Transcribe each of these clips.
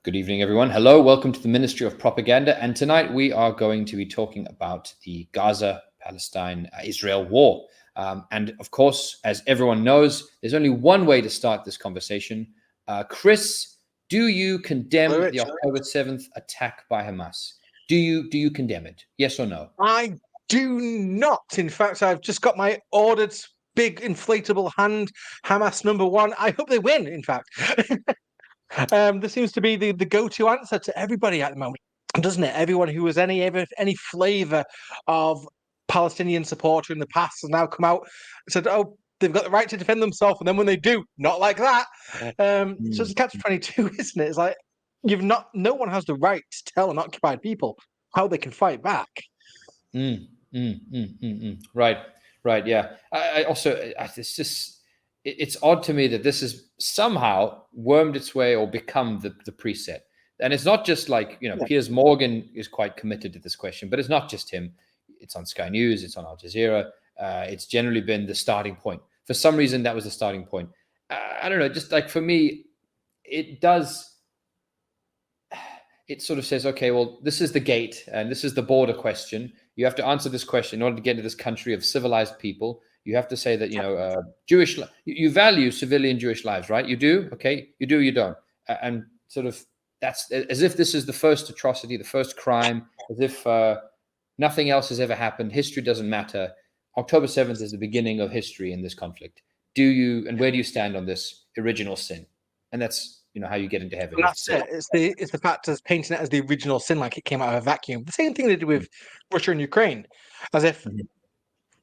Good evening, everyone. Hello, welcome to the Ministry of Propaganda. And tonight we are going to be talking about the Gaza, Palestine, Israel war. And of course, as everyone knows, there's only one way to start this conversation. Chris, do you condemn the October 7th attack by Hamas? Do you condemn it? Yes or no? I do not. In fact, I've just got my ordered big inflatable hand, Hamas #1. I hope they win, in fact. This seems to be the go-to answer to everybody at the moment, doesn't it? Everyone who was any flavour of Palestinian supporter in the past has now come out and said, "Oh, they've got the right to defend themselves," and then when they do, not like that. So it's a catch-22, isn't it? It's like no one has the right to tell an occupied people how they can fight back. Right. Yeah. I also, it's just, it's odd to me that this has somehow wormed its way or become the preset. And it's not just like, Piers Morgan is quite committed to this question, but it's not just him. It's on Sky News, it's on Al Jazeera. It's generally been the starting point. For some reason, that was the starting point. I don't know, just like for me, it sort of says, okay, well, this is the gate and this is the border question. You have to answer this question in order to get into this country of civilized people. You have to say that, you value civilian Jewish lives, right? You do? Okay. You do, you don't. And sort of that's as if this is the first atrocity, the first crime, as if nothing else has ever happened. History doesn't matter. October 7th is the beginning of history in this conflict. And where do you stand on this original sin? And that's, how you get into heaven. And that's it. It's the fact of painting it as the original sin, like it came out of a vacuum. The same thing they did with Russia and Ukraine, as if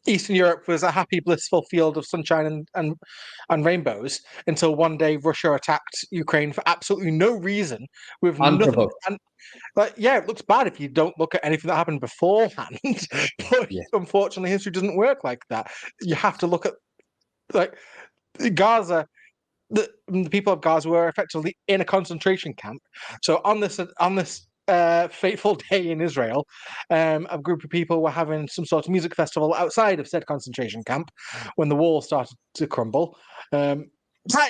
Eastern Europe was a happy, blissful field of sunshine and rainbows until one day Russia attacked Ukraine for absolutely no reason, with nothing. And it looks bad if you don't look at anything that happened beforehand. But unfortunately, history doesn't work like that. You have to look at Gaza. The people of Gaza were effectively in a concentration camp. So on this fateful day in Israel, a group of people were having some sort of music festival outside of said concentration camp when the wall started to crumble. That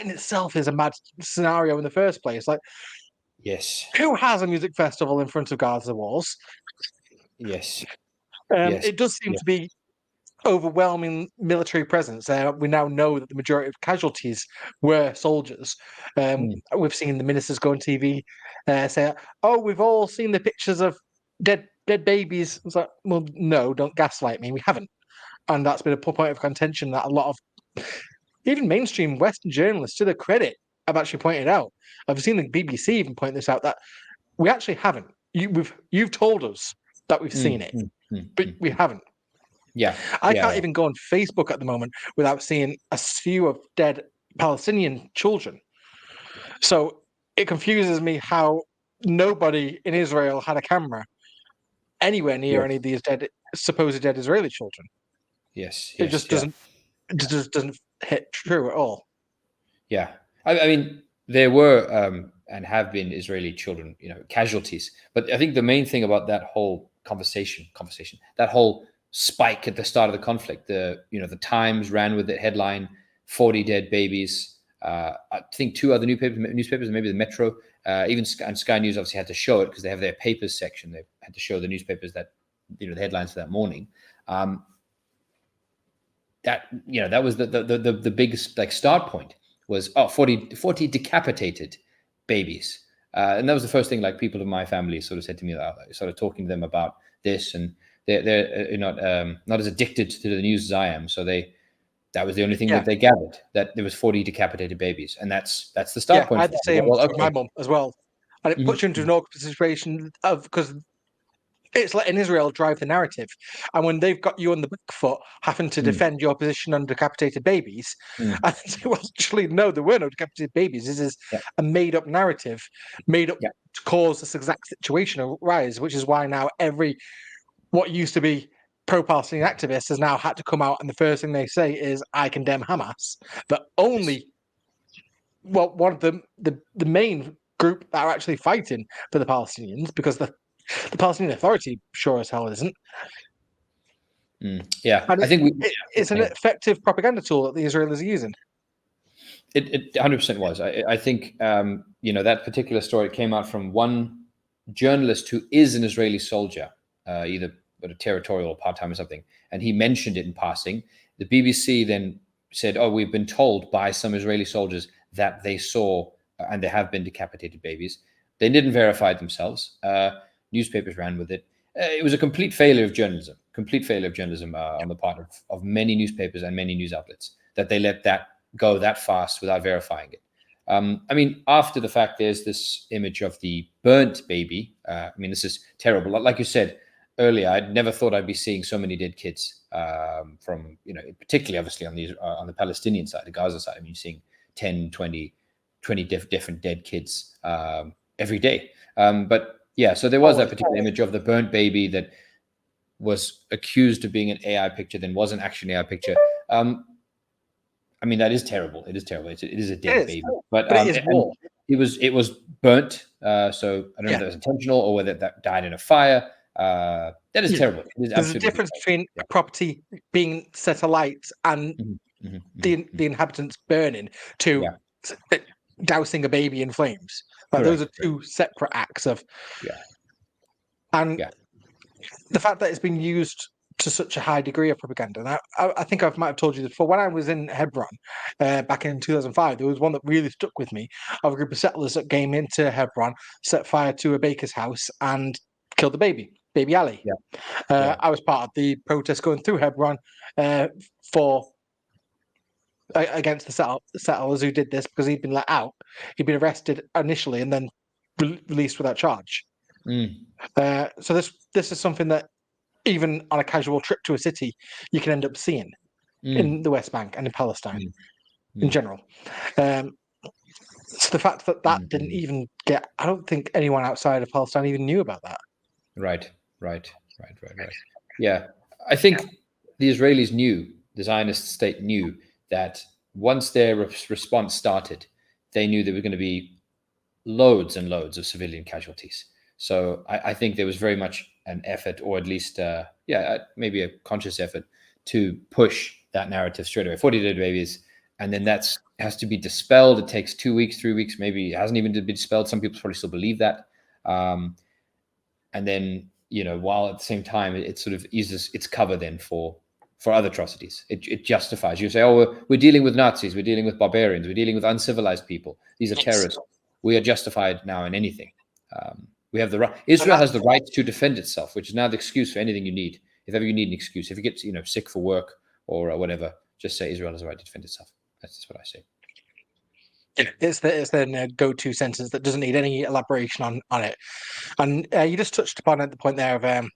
in itself is a mad scenario in the first place. Who has a music festival in front of Gaza walls? It does seem to be overwhelming military presence. We now know that the majority of casualties were soldiers. We've seen the ministers go on TV say, "Oh, we've all seen the pictures of dead babies." It's like, well, no, don't gaslight me. We haven't, and that's been a point of contention that a lot of even mainstream Western journalists, to their credit, have actually pointed out. I've seen the BBC even point this out, that we actually haven't. You've told us that we've seen it, but we haven't. I can't even go on Facebook at the moment without seeing a few of dead Palestinian children. So it confuses me how nobody in Israel had a camera anywhere near any of these supposed dead Israeli children. It just doesn't hit true at all. Yeah, I mean, there were and have been Israeli children, casualties. But I think the main thing about that whole conversation, that whole spike at the start of the conflict, the Times ran with the headline 40 dead babies. I think two other newspapers, maybe the Metro, and Sky News obviously had to show it because they have their papers section. They had to show the newspapers that the headlines for that morning. That was the biggest start point was 40 decapitated babies, and that was the first thing people in my family sort of said to me. I started talking to them about this, and they're not as addicted to the news as I am. So that was the only thing that they gathered, that there was 40 decapitated babies, and that's the start point. I had the same with my mum as well, and it puts you into an awkward situation because it's letting Israel drive the narrative, and when they've got you on the back foot, having to defend your position on decapitated babies, and actually no, there were no decapitated babies. This is a made-up narrative, made up to cause this exact situation arise, which is why now what used to be pro-Palestinian activists has now had to come out, and the first thing they say is, "I condemn Hamas." The only, one of the main group that are actually fighting for the Palestinians, because the Palestinian Authority sure as hell isn't. I think it's an effective propaganda tool that the Israelis are using. It 100% was. I think that particular story came out from one journalist who is an Israeli soldier, either a territorial or part-time or something, and he mentioned it in passing. The BBC then said, "Oh, we've been told by some Israeli soldiers that they saw and there have been decapitated babies." They didn't verify it themselves. Newspapers ran with it. It was a complete failure of journalism. Complete failure of journalism on the part of many newspapers and many news outlets, that they let that go that fast without verifying it. I mean, after the fact, there's this image of the burnt baby. I mean, this is terrible. Like you said earlier, I never thought I'd be seeing so many dead kids from, particularly obviously on the Palestinian side, the Gaza side. I mean, you're seeing 10, 20 different dead kids every day. But yeah, so there was that particular image of the burnt baby that was accused of being an AI picture, then wasn't actually an AI picture. I mean, that is terrible. It is terrible. It is a dead baby. But it is war. It was burnt. So I don't know if that was intentional or whether that died in a fire. That is terrible. There's a difference between a property being set alight and the inhabitants burning to dousing a baby in flames. Like, those are two separate acts of. And the fact that it's been used to such a high degree of propaganda. Now, I think I might have told you this before. When I was in Hebron back in 2005, there was one that really stuck with me, of a group of settlers that came into Hebron, set fire to a baker's house and killed the baby Ali. I was part of the protest going through Hebron against the settlers who did this, because he'd been let out. He'd been arrested initially and then released without charge. So this is something that, even on a casual trip to a city, you can end up seeing in the West Bank and in Palestine in general. So the fact that didn't even get, I don't think anyone outside of Palestine even knew about that. Right. Yeah, I think the Israelis knew, the Zionist state knew, that once their response started, they knew there were going to be loads and loads of civilian casualties. So I think there was very much an effort, or at least, maybe a conscious effort, to push that narrative straight away. 40 dead babies, and then that has to be dispelled. It takes 2 weeks, 3 weeks, maybe it hasn't even been dispelled. Some people probably still believe that. And then, while at the same time, it sort of eases its cover then for other atrocities. It justifies. You say, oh, we're dealing with Nazis, we're dealing with barbarians, we're dealing with uncivilized people. These are terrorists. We are justified now in anything. We have the right. Israel has the right to defend itself, which is now the excuse for anything you need. If ever you need an excuse, if you get sick for work or whatever, just say Israel has the right to defend itself. That's just what I say. It's the go-to sentence that doesn't need any elaboration on it. And you just touched upon at the point there of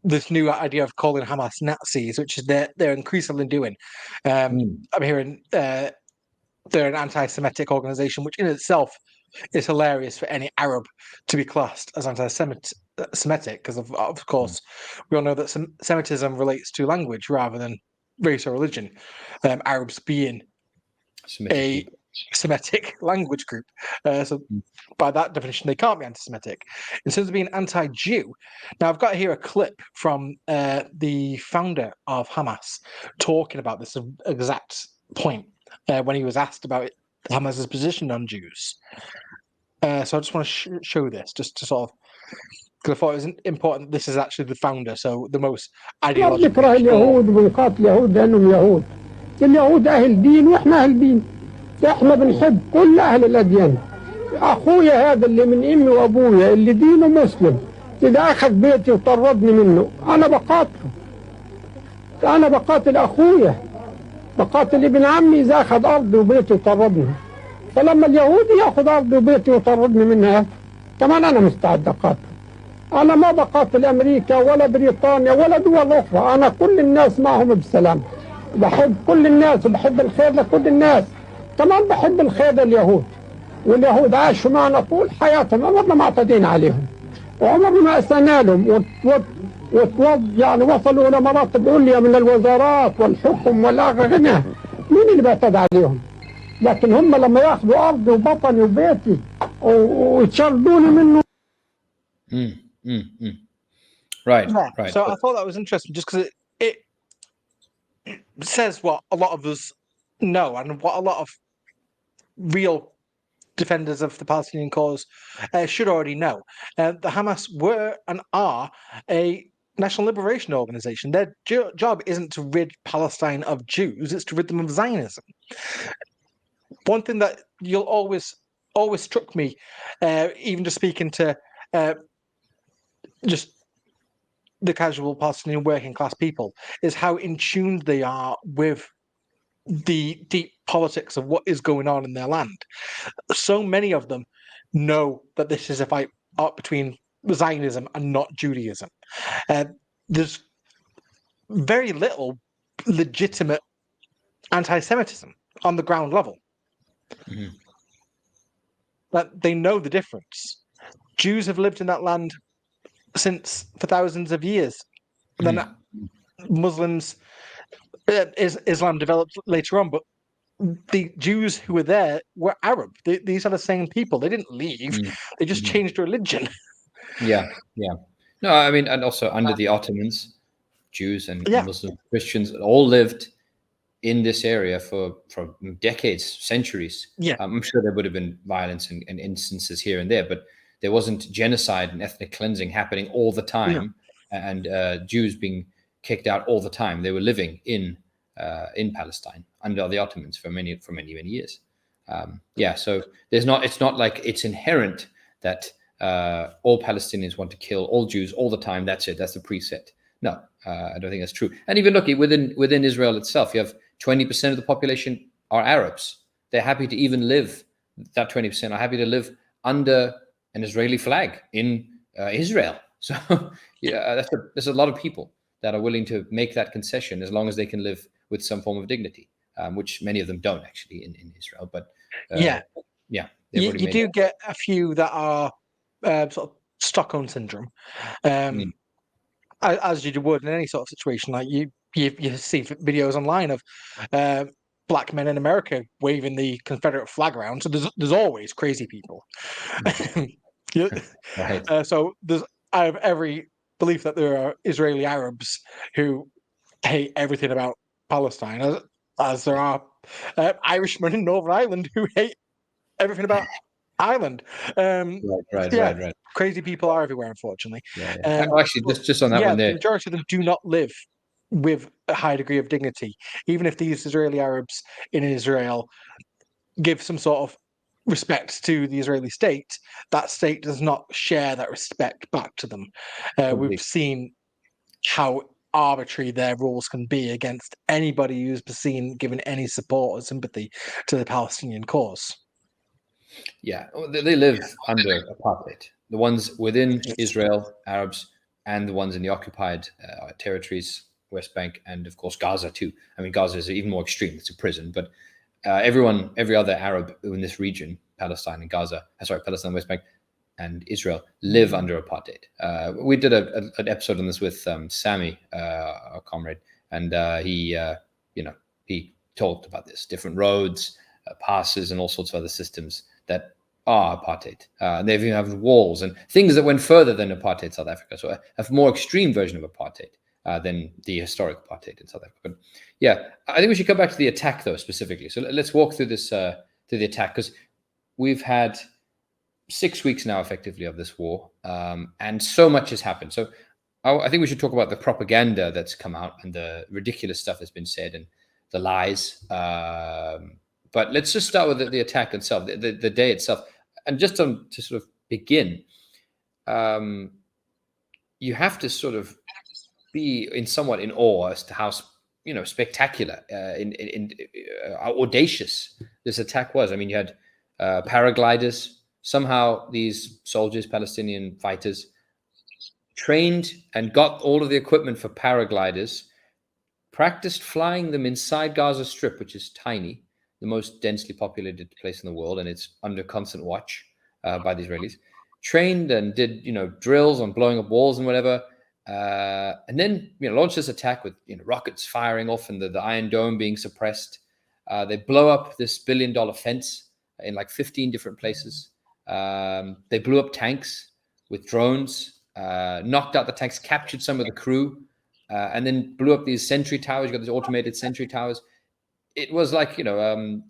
this new idea of calling Hamas Nazis, which is they're increasingly doing. I'm hearing they're an anti-Semitic organization, which in itself is hilarious for any Arab to be classed as anti-Semitic, because of course we all know that Semitism relates to language rather than race or religion. Arabs being a Semitic language group, so by that definition they can't be anti-Semitic. In terms of being anti-Jew, now I've got here a clip from the founder of Hamas talking about this exact point when he was asked about Hamas's position on Jews. So I just want to show this, just to sort of, because I thought it was important. This is actually the founder, so the most ideological. نكره اليهود ونقاتل اليهود لأنهم يهود. اليهود أهل دين وإحنا أهل دين. إحنا بنحب كل أهل الأديان. أخويا هذا اللي من أمي وأبويا اللي دينه مسلم، إذا أخذ بيتي وطردني منه أنا بقاتله. أنا بقاتل أخويا، بقاتل ابن عمي إذا أخذ أرضي وبيتي وطردني. فلما اليهودي ياخذ ارضي وبيتي ويطردني منها كمان انا مستعد اقاتل. انا ما بقاتل امريكا ولا بريطانيا ولا دول اخرى، انا كل الناس معهم بسلام. بحب كل الناس وبحب الخير لكل الناس، كمان بحب الخير لليهود. واليهود عاشوا معنا طول حياتهم، عمرنا ما اعتدينا عليهم وعمرنا ما اسأنا لهم يعني وصلوا الى مراتب عليا من الوزارات والحكم والاغنى. مين اللي بيعتدي عليهم؟ لكن هم لما ياخذوا ارضي وبطني وبيتي ويتشردوني منه. Right. So I thought that was interesting, just because it says what a lot of us No, and what a lot of real defenders of the Palestinian cause should already know. The Hamas were and are a national liberation organization. Their job isn't to rid Palestine of Jews, it's to rid them of Zionism. One thing that you'll always struck me, even just speaking to just the casual Palestinian working class people, is how in tune they are with the deep politics of what is going on in their land. So many of them know that this is a fight between Zionism and not Judaism. There's very little legitimate anti-Semitism on the ground level. Mm-hmm. That they know the difference. Jews have lived in that land for thousands of years. Mm-hmm. Then Muslims, Islam developed later on, but the Jews who were there were Arab. These are the same people. They didn't leave. They just changed religion. Yeah. No, I mean, and also under the Ottomans, Jews and Muslims, Christians all lived in this area for decades, centuries. Yeah. I'm sure there would have been violence and instances here and there, but there wasn't genocide and ethnic cleansing happening all the time, and Jews being kicked out all the time. They were living in Palestine under the Ottomans for many years. So it's not like it's inherent that all Palestinians want to kill all Jews all the time. That's it. That's the preset. No, I don't think that's true. And even look, within Israel itself, you have 20% of the population are Arabs. They're happy to even live, that 20% are happy to live under an Israeli flag in Israel. So there's a lot of people that are willing to make that concession as long as they can live with some form of dignity, which many of them don't actually in Israel. But you do get a few that are sort of Stockholm syndrome. As you would in any sort of situation, like you see videos online of black men in America waving the Confederate flag around. So there's always crazy people. Right. So I have every belief that there are Israeli Arabs who hate everything about Palestine, as there are Irishmen in Northern Ireland who hate everything about Ireland. Right. Crazy people are everywhere, unfortunately. Actually, just on that one there, the majority of them do not live with a high degree of dignity. Even if these Israeli Arabs in Israel give some sort of respect to the Israeli state, that state does not share that respect back to them. We've seen how arbitrary their rules can be against anybody who's seen given any support or sympathy to the Palestinian cause. Yeah, they live under apartheid. The ones within Israel, Arabs, and the ones in the occupied territories, West Bank, and of course Gaza too. I mean, Gaza is even more extreme; it's a prison. But every other Arab in this region, Palestine and Gaza, Palestine, West Bank, and Israel, live under apartheid. We did an episode on this with Sami, our comrade, and he talked about this: different roads, passes, and all sorts of other systems that are apartheid. They even have walls and things that went further than apartheid South Africa. So a more extreme version of apartheid than the historic apartheid in South Africa. But yeah, I think we should come back to the attack though, specifically. So let's walk through this, through the attack, because we've had 6 weeks now effectively of this war, and so much has happened. So I think we should talk about the propaganda that's come out and the ridiculous stuff that's been said and the lies. But let's just start with the attack itself, the day itself. And just to sort of begin, you have to sort of be somewhat in awe as to how spectacular, audacious this attack was. I mean, you had paragliders. Somehow these soldiers, Palestinian fighters, trained and got all of the equipment for paragliders, practiced flying them inside Gaza Strip, which is tiny, the most densely populated place in the world, and it's under constant watch by the Israelis. Trained and did drills on blowing up walls and whatever, and then launched this attack with rockets firing off and the Iron Dome being suppressed. They blow up this $1 billion fence in like 15 different places. They blew up tanks with drones, knocked out the tanks, captured some of the crew, and then blew up these sentry towers. You got these automated sentry towers. it was like, the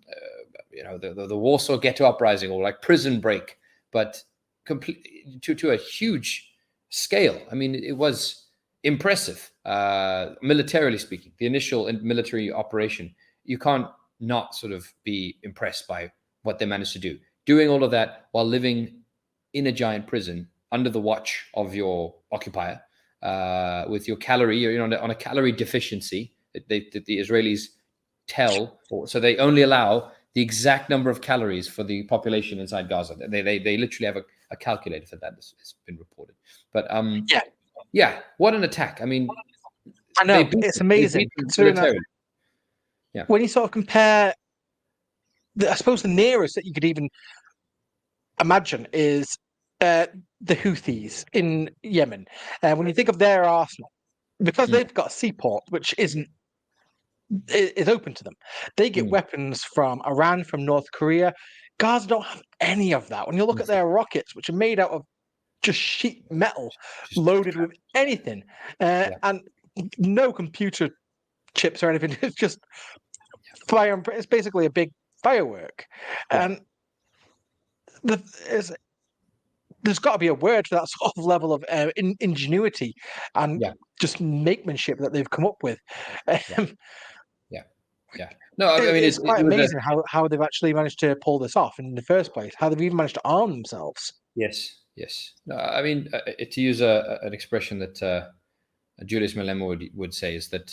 Warsaw Ghetto Uprising, or like Prison Break, but to a huge scale. I mean, it was impressive, militarily speaking. The initial military operation, you can't not sort of be impressed by what they managed to do. Doing all of that while living in a giant prison under the watch of your occupier, with your calorie, you're on a calorie deficiency that the Israelis tell, so they only allow the exact number of calories for the population inside Gaza. They literally have a calculator for that. It's been reported. But yeah, what an attack! I mean, I know it's amazing considering that. Yeah, when you sort of compare, I suppose the nearest that you could even imagine is the Houthis in Yemen. When you think of their arsenal, because they've got a seaport which is open to them, they get weapons from Iran, from North Korea. Gaza don't have any of that. When you look at their rockets, which are made out of just sheet metal, loaded with anything, and no computer chips or anything. It's just fire. It's basically a big firework, and there's got to be a word for that sort of level of ingenuity and just makemanship that they've come up with. No, I mean, it's quite amazing how they've actually managed to pull this off in the first place. How they've even managed to arm themselves. Yes. No, I mean, to use an expression that Julius Malema would say is that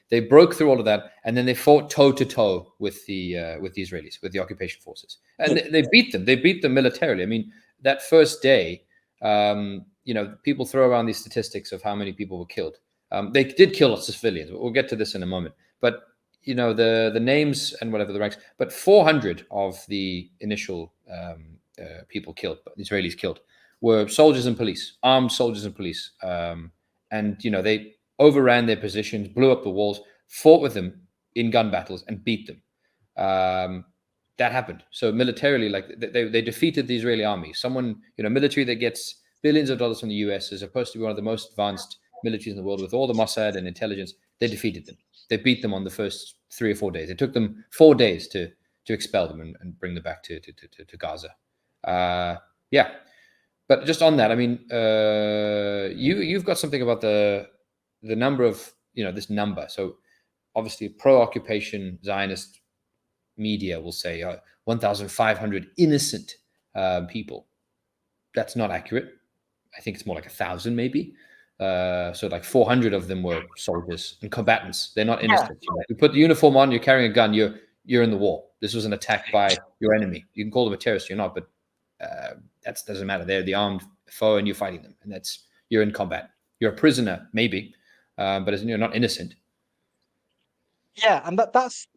they broke through all of that, and then they fought toe to toe with the Israelis, with the occupation forces, and they beat them. They beat them militarily. I mean, that first day, people throw around these statistics of how many people were killed. They did kill lots of civilians. We'll get to this in a moment, but the names and whatever the ranks. But 400 of the initial people killed, Israelis killed, were soldiers and police, armed soldiers and police. And they overran their positions, blew up the walls, fought with them in gun battles, and beat them. That happened. So militarily, like they defeated the Israeli army. Someone, military that gets billions of dollars from the US, is supposed to be one of the most advanced militaries in the world with all the Mossad and intelligence. They defeated them. They beat them on the first 3 or 4 days. It took them 4 days to expel them and bring them back to Gaza. But just on that, I mean, you've got something about the number of this number. So obviously, pro-occupation Zionist media will say 1,500 innocent people. That's not accurate. I think it's more like 1,000 maybe. So like 400 of them were soldiers and combatants. They're not innocent. Yeah. You put the uniform on, you're carrying a gun, you're in the war. This was an attack by your enemy. You can call them a terrorist or not, but that doesn't matter. They're the armed foe, and you're fighting them, and you're in combat. You're a prisoner, maybe, but you're not innocent. Yeah, and that's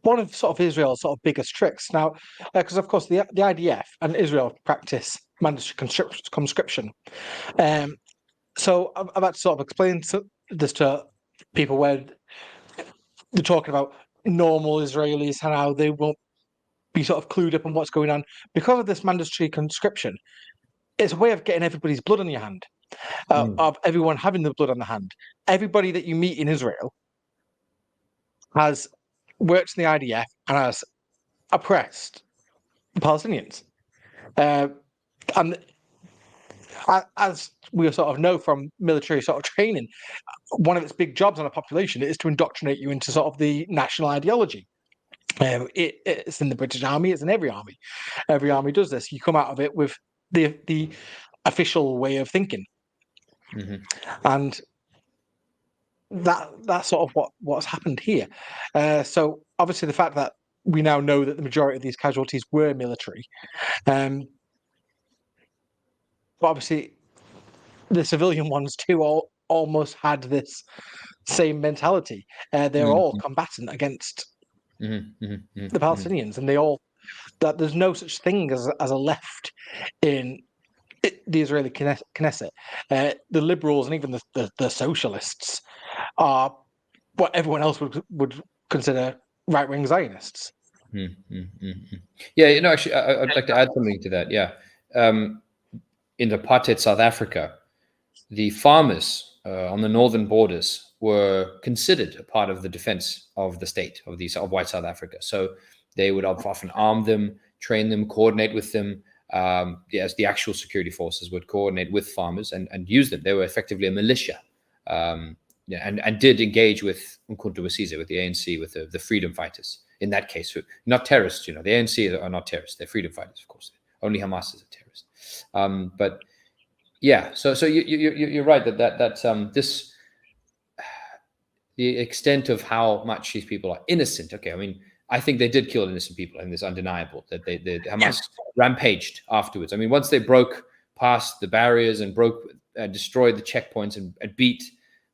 one of sort of Israel's sort of biggest tricks now, because of course the IDF and Israel practice mandatory conscription. So I'm about to sort of explain this to people where they're talking about normal Israelis and how they won't be sort of clued up on what's going on. Because of this mandatory conscription, it's a way of getting everybody's blood on your hand, of everyone having the blood on the hand. Everybody that you meet in Israel has worked in the IDF and has oppressed the Palestinians. And as we sort of know from military sort of training, one of its big jobs on a population is to indoctrinate you into sort of the national ideology. It's in the British Army, it's in every army. Every army does this. You come out of it with the official way of thinking. And that's sort of what's happened here. So obviously the fact that we now know that the majority of these casualties were military, but obviously the civilian ones too almost had this same mentality. They're all combatant against the Palestinians, and that there's no such thing as a left in the Israeli Knesset. The liberals and even the socialists are what everyone else would consider right-wing Zionists. Yeah, actually, I'd like to add something to that. Yeah, in apartheid South Africa, the farmers on the northern borders were considered a part of the defense of the state of white South Africa. So they would often arm them, train them, coordinate with them. As the actual security forces would coordinate with farmers and use them. They were effectively a militia, and did engage with Umkhonto we Sizwe, with the ANC, with the freedom fighters. In that case, not terrorists. The ANC are not terrorists; they're freedom fighters, of course. Only Hamas is a terrorist. But yeah, so you're right that this the extent of how much these people are innocent. Okay, I mean, I think they did kill innocent people, and it's undeniable that the Hamas rampaged afterwards. I mean, once they broke past the barriers and destroyed the checkpoints and beat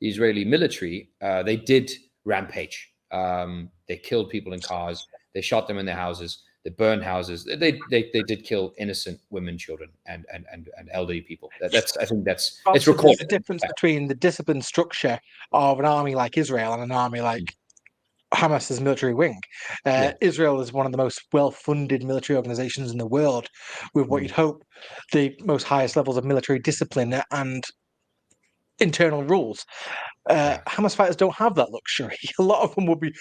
the Israeli military, they did rampage. They killed people in cars. They shot them in their houses. They burned houses. They did kill innocent women, children, and elderly people. I think it's recorded. There's a difference between the discipline structure of an army like Israel and an army like Hamas's military wing. Israel is one of the most well-funded military organizations in the world, with what you'd hope the most highest levels of military discipline and internal rules. Hamas fighters don't have that luxury. A lot of them would be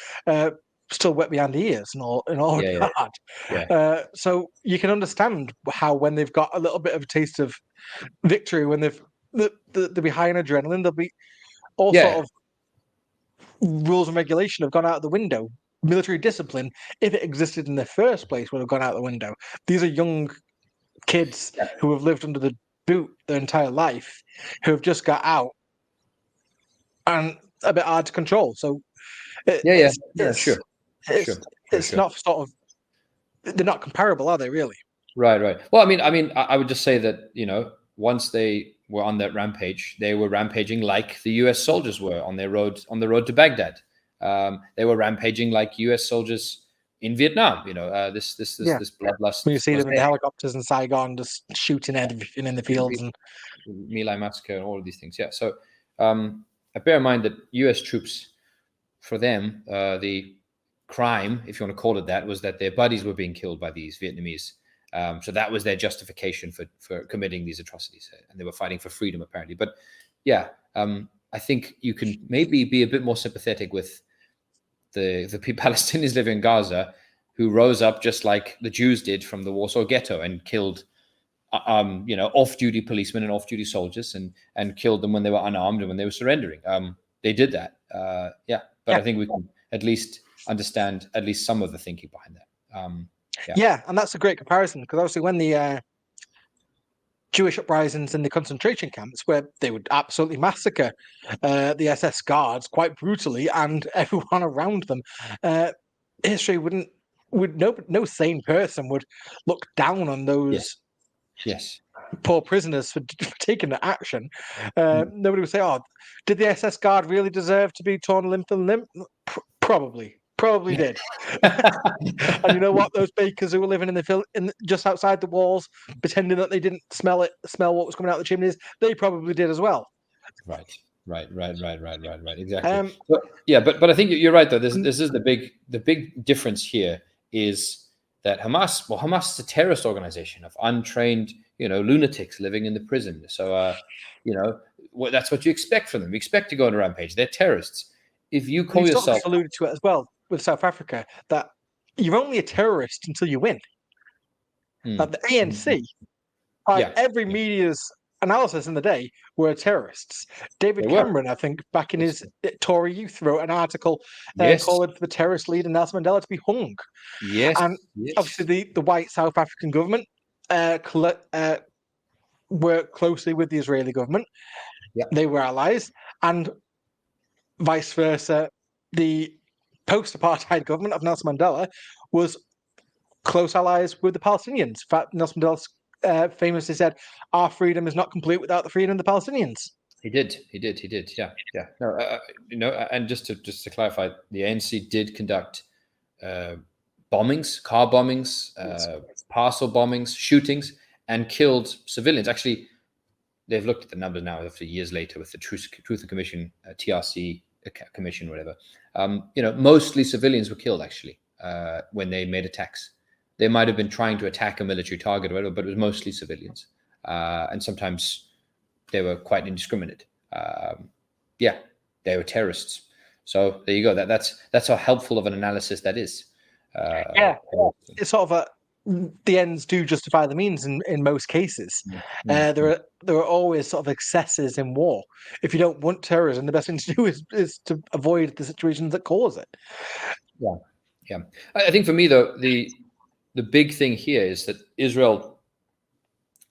still wet behind the ears and all that. So you can understand how when they've got a little bit of a taste of victory, when they'll be high in adrenaline, there'll be all sort of rules and regulation have gone out the window. Military discipline, if it existed in the first place, would have gone out the window. These are young kids who have lived under the boot their entire life, who have just got out and a bit hard to control. So it's not sort of, they're not comparable, are they really? Right. Well, I mean, I would just say that, once they were on that rampage, they were rampaging like the U.S. soldiers were on the road to Baghdad. They were rampaging like U.S. soldiers in Vietnam. This bloodlust. When you see them in the helicopters in Saigon, just shooting everything in the fields and My Lai massacre and all of these things. Yeah. So I bear in mind that U.S. troops, for them, the crime, if you want to call it that, was that their buddies were being killed by these Vietnamese. So that was their justification for committing these atrocities, and they were fighting for freedom, apparently. But yeah, I think you can maybe be a bit more sympathetic with the Palestinians living in Gaza, who rose up just like the Jews did from the Warsaw Ghetto and killed, off-duty policemen and off-duty soldiers, and killed them when they were unarmed and when they were surrendering. They did that, But I think we can at least understand at least some of the thinking behind that. And that's a great comparison, because obviously when the Jewish uprisings in the concentration camps, where they would absolutely massacre the SS guards quite brutally and everyone around them, history no sane person would look down on those poor prisoners for taking the action. Nobody would say, "Oh, did the SS guard really deserve to be torn limb from limb?" Probably did. And you know what? Those bakers who were living just outside the walls, pretending that they didn't smell what was coming out of the chimneys, they probably did as well. Right. Exactly. But I think you're right though. This is the big difference here is that Hamas is a terrorist organization of untrained, lunatics living in the prison. So, that's what you expect from them. You expect to go on a rampage. They're terrorists. If you call yourself, alluded to it as well with South Africa, that you're only a terrorist until you win. Like the ANC, every media's analysis in the day were terrorists. David Cameron, I think, back in his Tory youth, wrote an article calling for the terrorist leader Nelson Mandela to be hung. And obviously the white South African government worked closely with the Israeli government. They were allies, and vice versa. The post-apartheid government of Nelson Mandela was close allies with the Palestinians. In fact, Nelson Mandela famously said, "Our freedom is not complete without the freedom of the Palestinians." He did. Yeah. No, and just to clarify, the ANC did conduct bombings, car bombings, parcel bombings, shootings, and killed civilians. Actually, they've looked at the numbers now after years later with the Truth and Commission, TRC commission, whatever. Mostly civilians were killed actually when they made attacks. They might have been trying to attack a military target or whatever, but it was mostly civilians. And sometimes they were quite indiscriminate. they were terrorists. So there you go. That's how helpful of an analysis that is. It's sort of the ends do justify the means in most cases. There are always sort of excesses in war. If you don't want terrorism, the best thing to do is to avoid the situations that cause it. Yeah. I think for me though, the big thing here is that Israel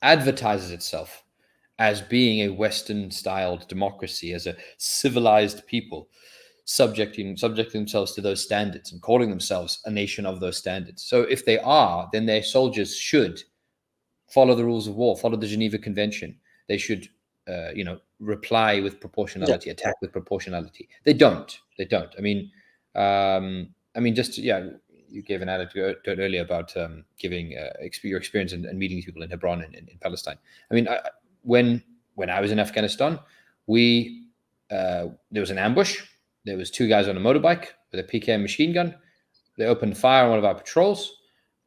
advertises itself as being a Western-styled democracy, as a civilized people, subjecting themselves to those standards and calling themselves a nation of those standards. So if they are, then their soldiers should follow the rules of war, follow the Geneva Convention. They should, reply with proportionality, attack with proportionality. They don't. I mean, you gave an anecdote earlier about giving your experience and meeting people in Hebron and in Palestine. I mean, when I was in Afghanistan, there was an ambush. There was two guys on a motorbike with a PKM machine gun. They opened fire on one of our patrols,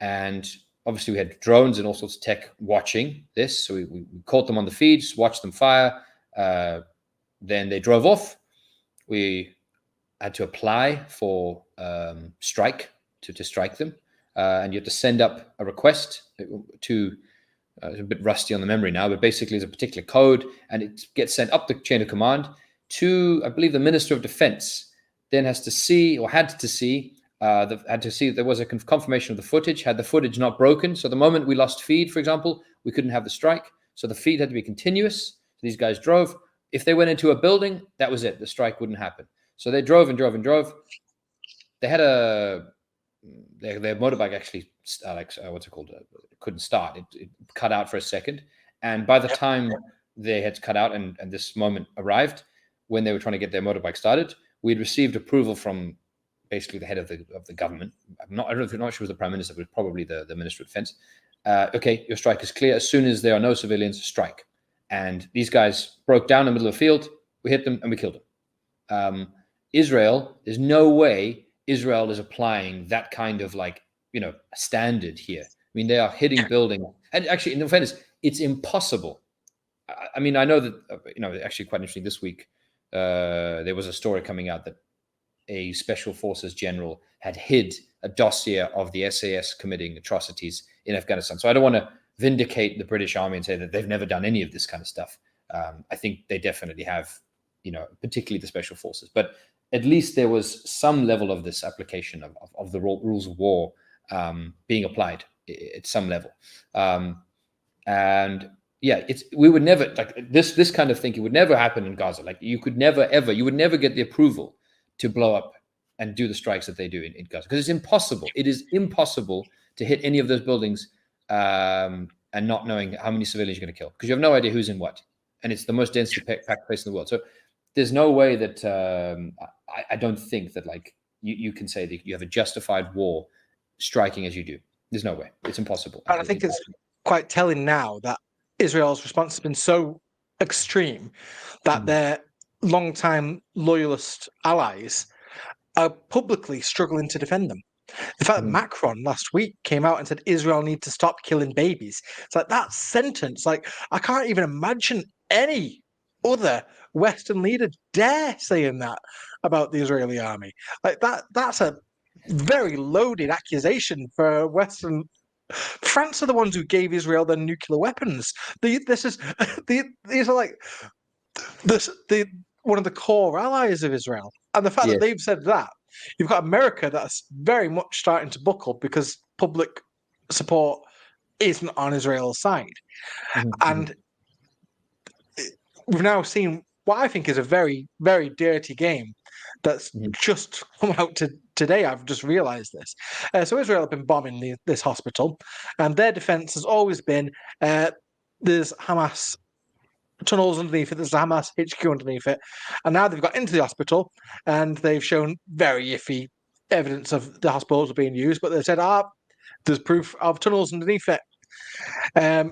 and obviously we had drones and all sorts of tech watching this. So we caught them on the feeds, watched them fire. Then they drove off. We had to apply for strike to strike them, and you have to send up a request to. It's a bit rusty on the memory now, but basically there's a particular code, and it gets sent up the chain of command to, I believe, the Minister of Defense. Then had to see there was a confirmation of the footage. Had the footage not broken, so the moment we lost feed, for example, we couldn't have the strike. So the feed had to be continuous. So these guys drove. If they went into a building, that was it. The strike wouldn't happen. So they drove and drove and drove. They had their motorbike actually, what's it called? Couldn't start. It cut out for a second. And by the time they had cut out and this moment arrived, when they were trying to get their motorbike started, we'd received approval from basically the head of the government. I'm not sure if it was the Prime Minister, but probably the Minister of Defense. Okay, your strike is clear. As soon as there are no civilians, strike. And these guys broke down in the middle of the field. We hit them and we killed them. Israel, there's no way Israel is applying that kind of standard here. I mean, they are hitting buildings. And actually, in fairness, it's impossible. I mean, I know that, actually quite interesting this week, there was a story coming out that a special forces general had hid a dossier of the SAS committing atrocities in Afghanistan. So I don't want to vindicate the British Army and say that they've never done any of this kind of stuff. I think they definitely have, particularly the special forces. But at least there was some level of this application of the rules of war being applied at some level. And yeah, we would never, this kind of thing, it would never happen in Gaza. You would never get the approval to blow up and do the strikes that they do in Gaza, because it's impossible. It is impossible to hit any of those buildings and not knowing how many civilians you're going to kill, because you have no idea who's in what, and it's the most densely packed place in the world. So there's no way that I don't think that you can say that you have a justified war striking as you do. There's no way. It's impossible. And I think it's quite telling now that Israel's response has been so extreme that their long-time loyalist allies are publicly struggling to defend them. The fact that Macron last week came out and said Israel needs to stop killing babies. It's like that sentence. I can't even imagine any other Western leader dare saying that about the Israeli army. That's a very loaded accusation for Western. France are the ones who gave Israel their nuclear weapons. These are one of the core allies of Israel. And the fact that they've said that, you've got America that's very much starting to buckle because public support isn't on Israel's side. And we've now seen what I think is a very, very dirty game that's just come out today. I've just realised this. So Israel have been bombing this hospital, and their defence has always been there's Hamas tunnels underneath it, there's a Hamas HQ underneath it, and now they've got into the hospital and they've shown very iffy evidence of the hospitals being used, but they said, there's proof of tunnels underneath it.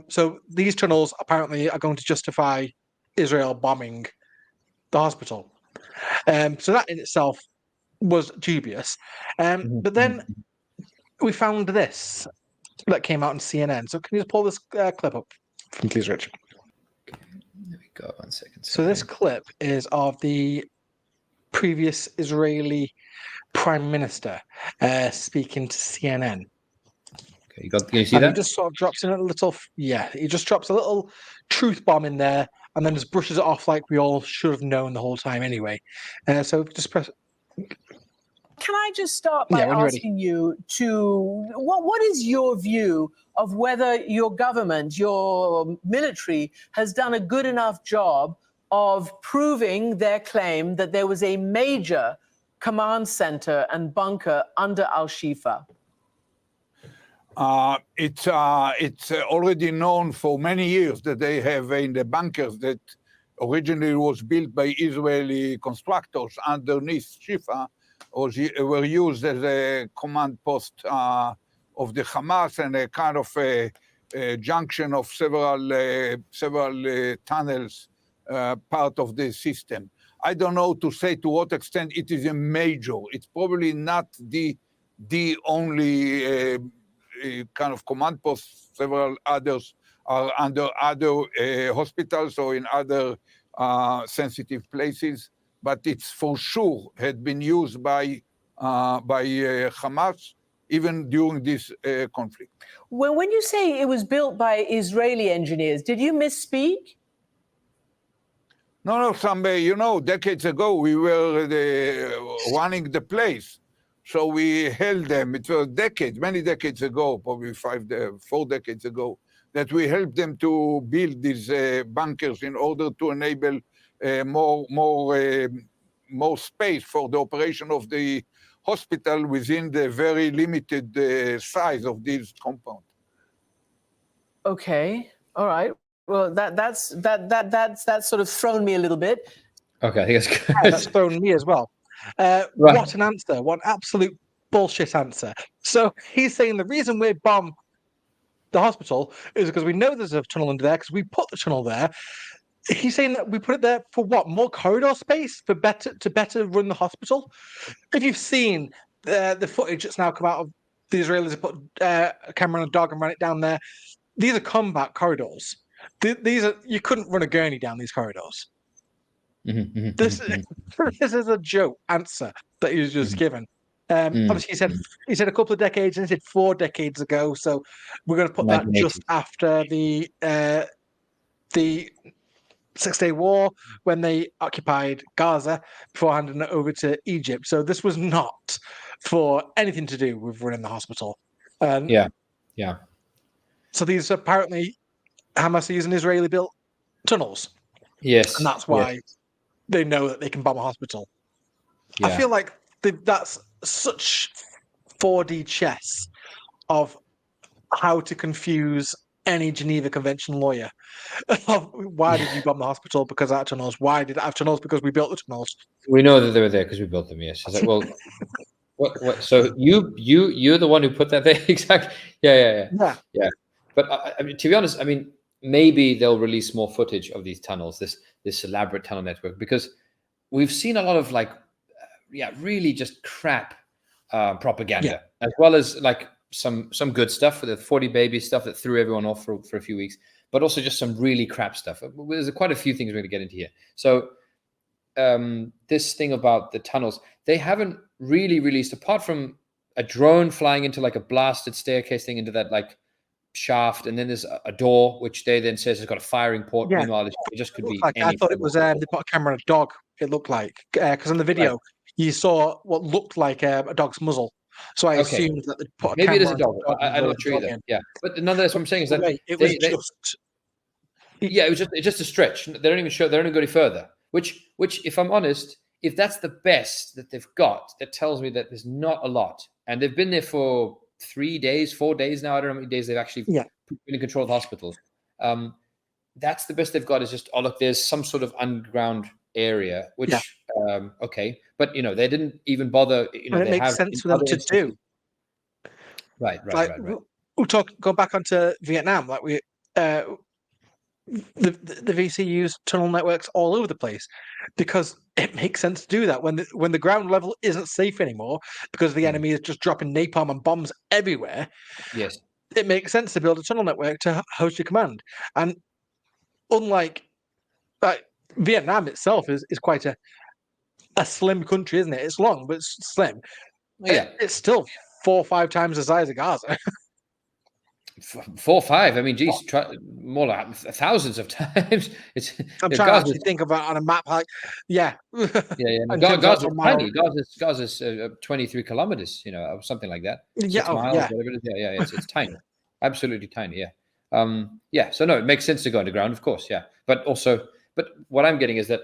So these tunnels apparently are going to justify Israel bombing the hospital. So that in itself was dubious. But then we found this that came out on CNN. So can you just pull this clip up, please, Rich? There we go. 1 second. So this clip is of the previous Israeli prime minister speaking to CNN. Okay, can you see And that? he just sort of drops in a little, he just drops a little truth bomb in there and then just brushes it off like we all should have known the whole time anyway. So just press. Can I just start by asking you to what is your view of whether your government, your military, has done a good enough job of proving their claim that there was a major command center and bunker under Al-Shifa? It's already known for many years that they have in the bunkers that originally was built by Israeli constructors underneath Shifa, were used as a command post of the Hamas and a kind of a junction of several tunnels, part of the system. I don't know to say to what extent it is a major. It's probably not the only kind of command post. Several others are under other hospitals or in other sensitive places, but it's for sure had been used by Hamas even during this conflict. Well, when you say it was built by Israeli engineers, did you misspeak? No, decades ago we were running the place. So we held them. It was many decades ago, probably 4 decades ago, that we helped them to build these bunkers in order to enable more space for the operation of the hospital within the very limited size of this compound. Okay, all right. Well, that's sort of thrown me a little bit. Okay, I think that's good. Yeah, that's thrown me as well. Right. What an answer. What an absolute bullshit answer. So he's saying the reason we bomb the hospital is because we know there's a tunnel under there because we put the tunnel there. He's saying that we put it there for what? More corridor space to better run the hospital? If you've seen the footage that's now come out of the Israelis have put a camera on a dog and ran it down there, these are combat corridors. These are, you couldn't run a gurney down these corridors. This is a joke answer that he was just given. Obviously, he said a couple of decades, and he said 4 decades ago. So we're going to put that just after the 6-Day War when they occupied Gaza before handing it over to Egypt. So this was not for anything to do with running the hospital. Yeah. So these apparently Hamas are using Israeli-built tunnels. Yes, and that's why they know that they can bomb a hospital. Yeah. I feel like that's such 4D chess of how to confuse any Geneva Convention lawyer. Why did you bomb the hospital? Because I have tunnels. Why did I have tunnels? Because we built the tunnels. We know that they were there because we built them. Yes. It's like, well, what? So you're the one who put that there, exactly? Yeah. But I mean, to be honest, I mean, maybe they'll release more footage of these tunnels, this elaborate tunnel network, because we've seen a lot of really just crap propaganda, as well as like some good stuff for the 40 baby stuff that threw everyone off for a few weeks, but also just some really crap stuff. There's quite a few things we're going to get into here. So this thing about the tunnels, they haven't really released, apart from a drone flying into like a blasted staircase thing into that like shaft, and then there's a door which they then says has got a firing port. Meanwhile, it just could be I thought it was they put a camera on a dog. It looked like because in the video you saw what looked like a dog's muzzle. So I assumed that they put a maybe camera it is a dog. on I'm not sure either. Yeah, but nonetheless, what I'm saying is that it was just. Yeah, it's just a stretch. They don't even show. They don't even go any further. Which, if I'm honest, if that's the best that they've got, that tells me that there's not a lot, and they've been there for 3 days, 4 days now. I don't know how many days they've actually been in control of the hospital. That's the best they've got. Is just, oh look, there's some sort of underground area, which okay, but they didn't even bother. And it makes sense for them to do. Right. We'll go back onto Vietnam. Like the VC tunnel networks all over the place because it makes sense to do that when the ground level isn't safe anymore because the enemy is just dropping napalm and bombs everywhere. Yes, it makes sense to build a tunnel network to host your command. And unlike Vietnam itself is quite a a slim country, isn't it? It's long, but it's slim. Yeah, It's still 4 or 5 times the size of Gaza. 4 or 5. I mean, geez, more like thousands of times. It's I'm trying to actually think of it on a map. Like, yeah, yeah. No, in terms of Gaza's actual mile- tiny. Gaza's 23 kilometers. You know, or something like that. Yeah, 6 miles, yeah. whatever it is. Yeah. It's tiny, absolutely tiny. Yeah. Yeah. So no, it makes sense to go underground, of course. Yeah, but what I'm getting is that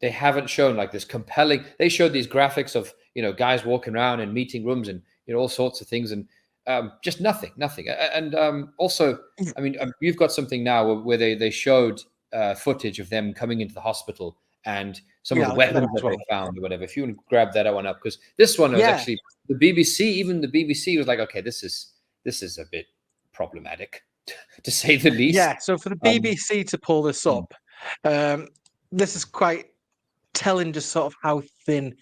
they haven't shown like this compelling. They showed these graphics of guys walking around in meeting rooms and all sorts of things and. Just nothing. And also, I mean, you've got something now where they showed footage of them coming into the hospital and some of the weapons that they found or whatever. If you want to grab that one up, because this one was actually the BBC. Even the BBC was like, okay, this is a bit problematic, to say the least. Yeah. So for the BBC to pull this up, this is quite telling, just sort of how thin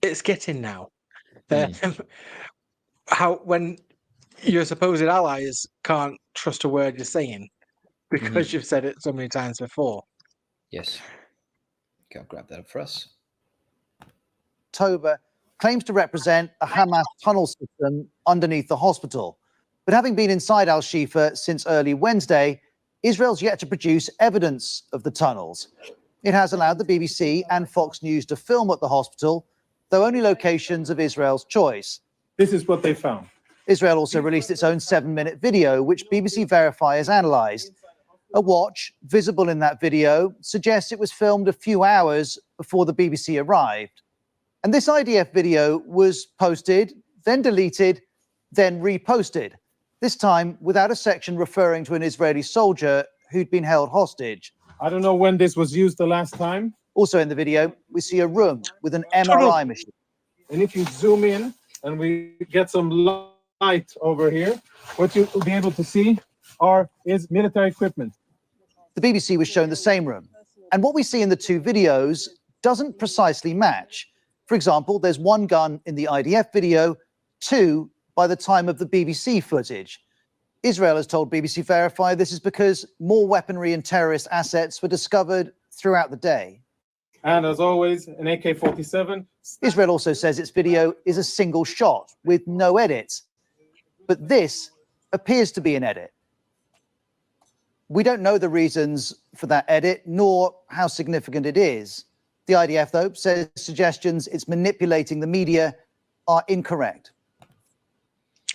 it's getting now. How when your supposed allies can't trust a word you're saying because you've said it so many times before. Yes. Okay, I'll grab that up for us. October claims to represent a Hamas tunnel system underneath the hospital. But having been inside Al-Shifa since early Wednesday, Israel's yet to produce evidence of the tunnels. It has allowed the BBC and Fox News to film at the hospital, though only locations of Israel's choice. This is what they found. Israel also released its own 7-minute video, which BBC Verify has analysed. A watch visible in that video suggests it was filmed a few hours before the BBC arrived. And this IDF video was posted, then deleted, then reposted, this time without a section referring to an Israeli soldier who'd been held hostage. I don't know when this was used the last time. Also in the video, we see a room with an MRI machine. And if you zoom in and we get some light over here, what you'll be able to see is military equipment. The BBC was shown the same room. And what we see in the two videos doesn't precisely match. For example, there's one gun in the IDF video, 2 by the time of the BBC footage. Israel has told BBC Verify this is because more weaponry and terrorist assets were discovered throughout the day. And as always, an AK-47. Israel also says its video is a single shot with no edits. But this appears to be an edit. We don't know the reasons for that edit, nor how significant it is. The IDF, though, says suggestions it's manipulating the media are incorrect.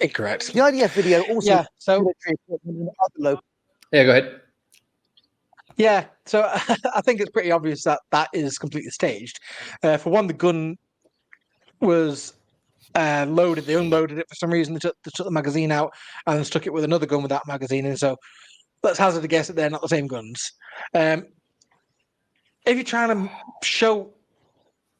Incorrect. The IDF video also... go ahead. Yeah, so I think it's pretty obvious that that is completely staged. For one, the gun was loaded. They unloaded it for some reason. They took the magazine out and stuck it with another gun with that magazine in. So let's hazard a guess that they're not the same guns. If you're trying to show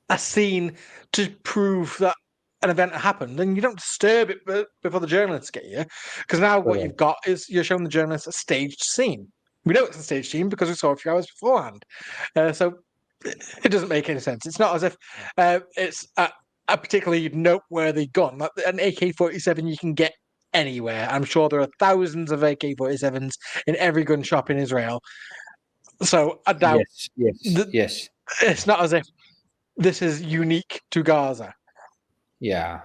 a scene to prove that an event happened, then you don't disturb it before the journalists get you. Because now what you've got is you're showing the journalists a staged scene. We know it's a staged scene because we saw it a few hours beforehand. So it doesn't make any sense. It's not as if it's a particularly noteworthy gun. An AK-47 you can get anywhere. I'm sure there are thousands of AK-47s in every gun shop in Israel. So I doubt. Yes. It's not as if this is unique to Gaza. Yeah.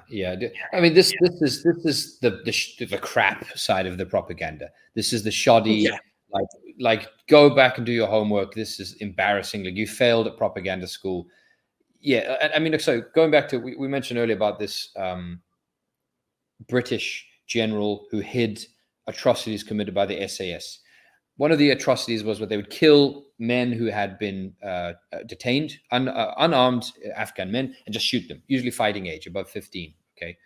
I mean, this is the crap side of the propaganda. This is the shoddy. Like go back and do your homework. This is embarrassing. Like you failed at propaganda school. Yeah, I mean, so going back to we mentioned earlier about this British general who hid atrocities committed by the SAS. One of the atrocities was what they would kill men who had been detained, unarmed Afghan men, and just shoot them, usually fighting age, above 15. Okay.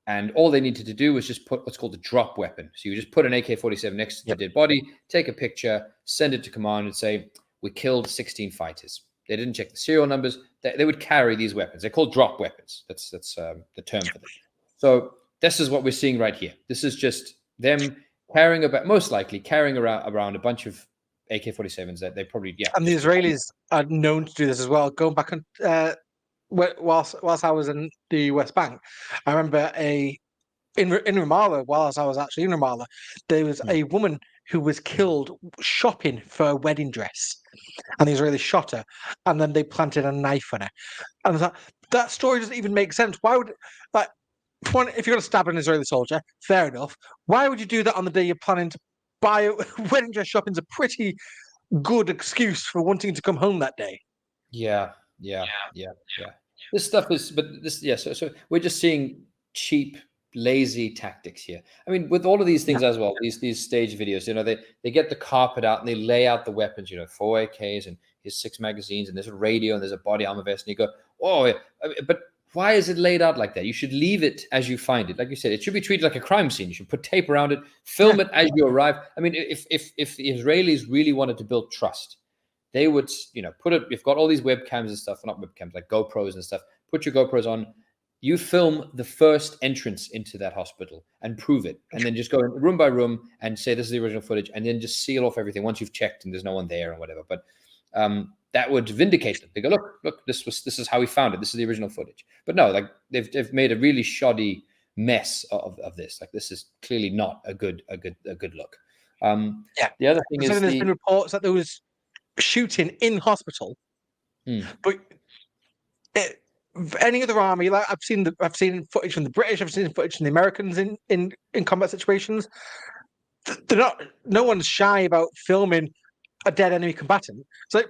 And all they needed to do was just put what's called a drop weapon. So you just put an AK-47 next to the dead body, take a picture, send it to command and say, we killed 16 fighters. They didn't check the serial numbers. They would carry these weapons. They're called drop weapons. That's the term for them. So this is what we're seeing right here. This is just them most likely carrying around a bunch of AK-47s that they probably, And the Israelis are known to do this as well. Going back on, whilst I was in the West Bank, I remember in Ramallah, whilst I was actually in Ramallah, there was a woman who was killed shopping for a wedding dress, and the Israelis shot her, and then they planted a knife on her. And I was like, that story doesn't even make sense. Why would, like, if you're going to stab an Israeli soldier, fair enough. Why would you do that on the day you're planning to buy a wedding dress? Shopping's a pretty good excuse for wanting to come home that day. Yeah. This stuff is, so we're just seeing cheap, lazy tactics here. I mean, with all of these things as well, these stage videos, they get the carpet out and they lay out the weapons, 4 AKs and here's 6 magazines and there's a radio and there's a body armor vest, and you go, oh, but why is it laid out like that? You should leave it as you find it. Like you said, it should be treated like a crime scene. You should put tape around it, film it as you arrive. I mean, if the Israelis really wanted to build trust, they would, put it, you've got all these webcams and stuff, not webcams, like GoPros and stuff, put your GoPros on, you film the first entrance into that hospital and prove it. And then just go room by room and say, this is the original footage, and then just seal off everything once you've checked and there's no one there or whatever. But that would vindicate them. They go, look, this is how we found it. This is the original footage. But no, like they've made a really shoddy mess of this. Like, this is clearly not a good look. The other thing is there's been reports that there was shooting in hospital, but any other army, like I've seen footage from the British, I've seen footage from the Americans in combat situations. No one's shy about filming a dead enemy combatant. It's like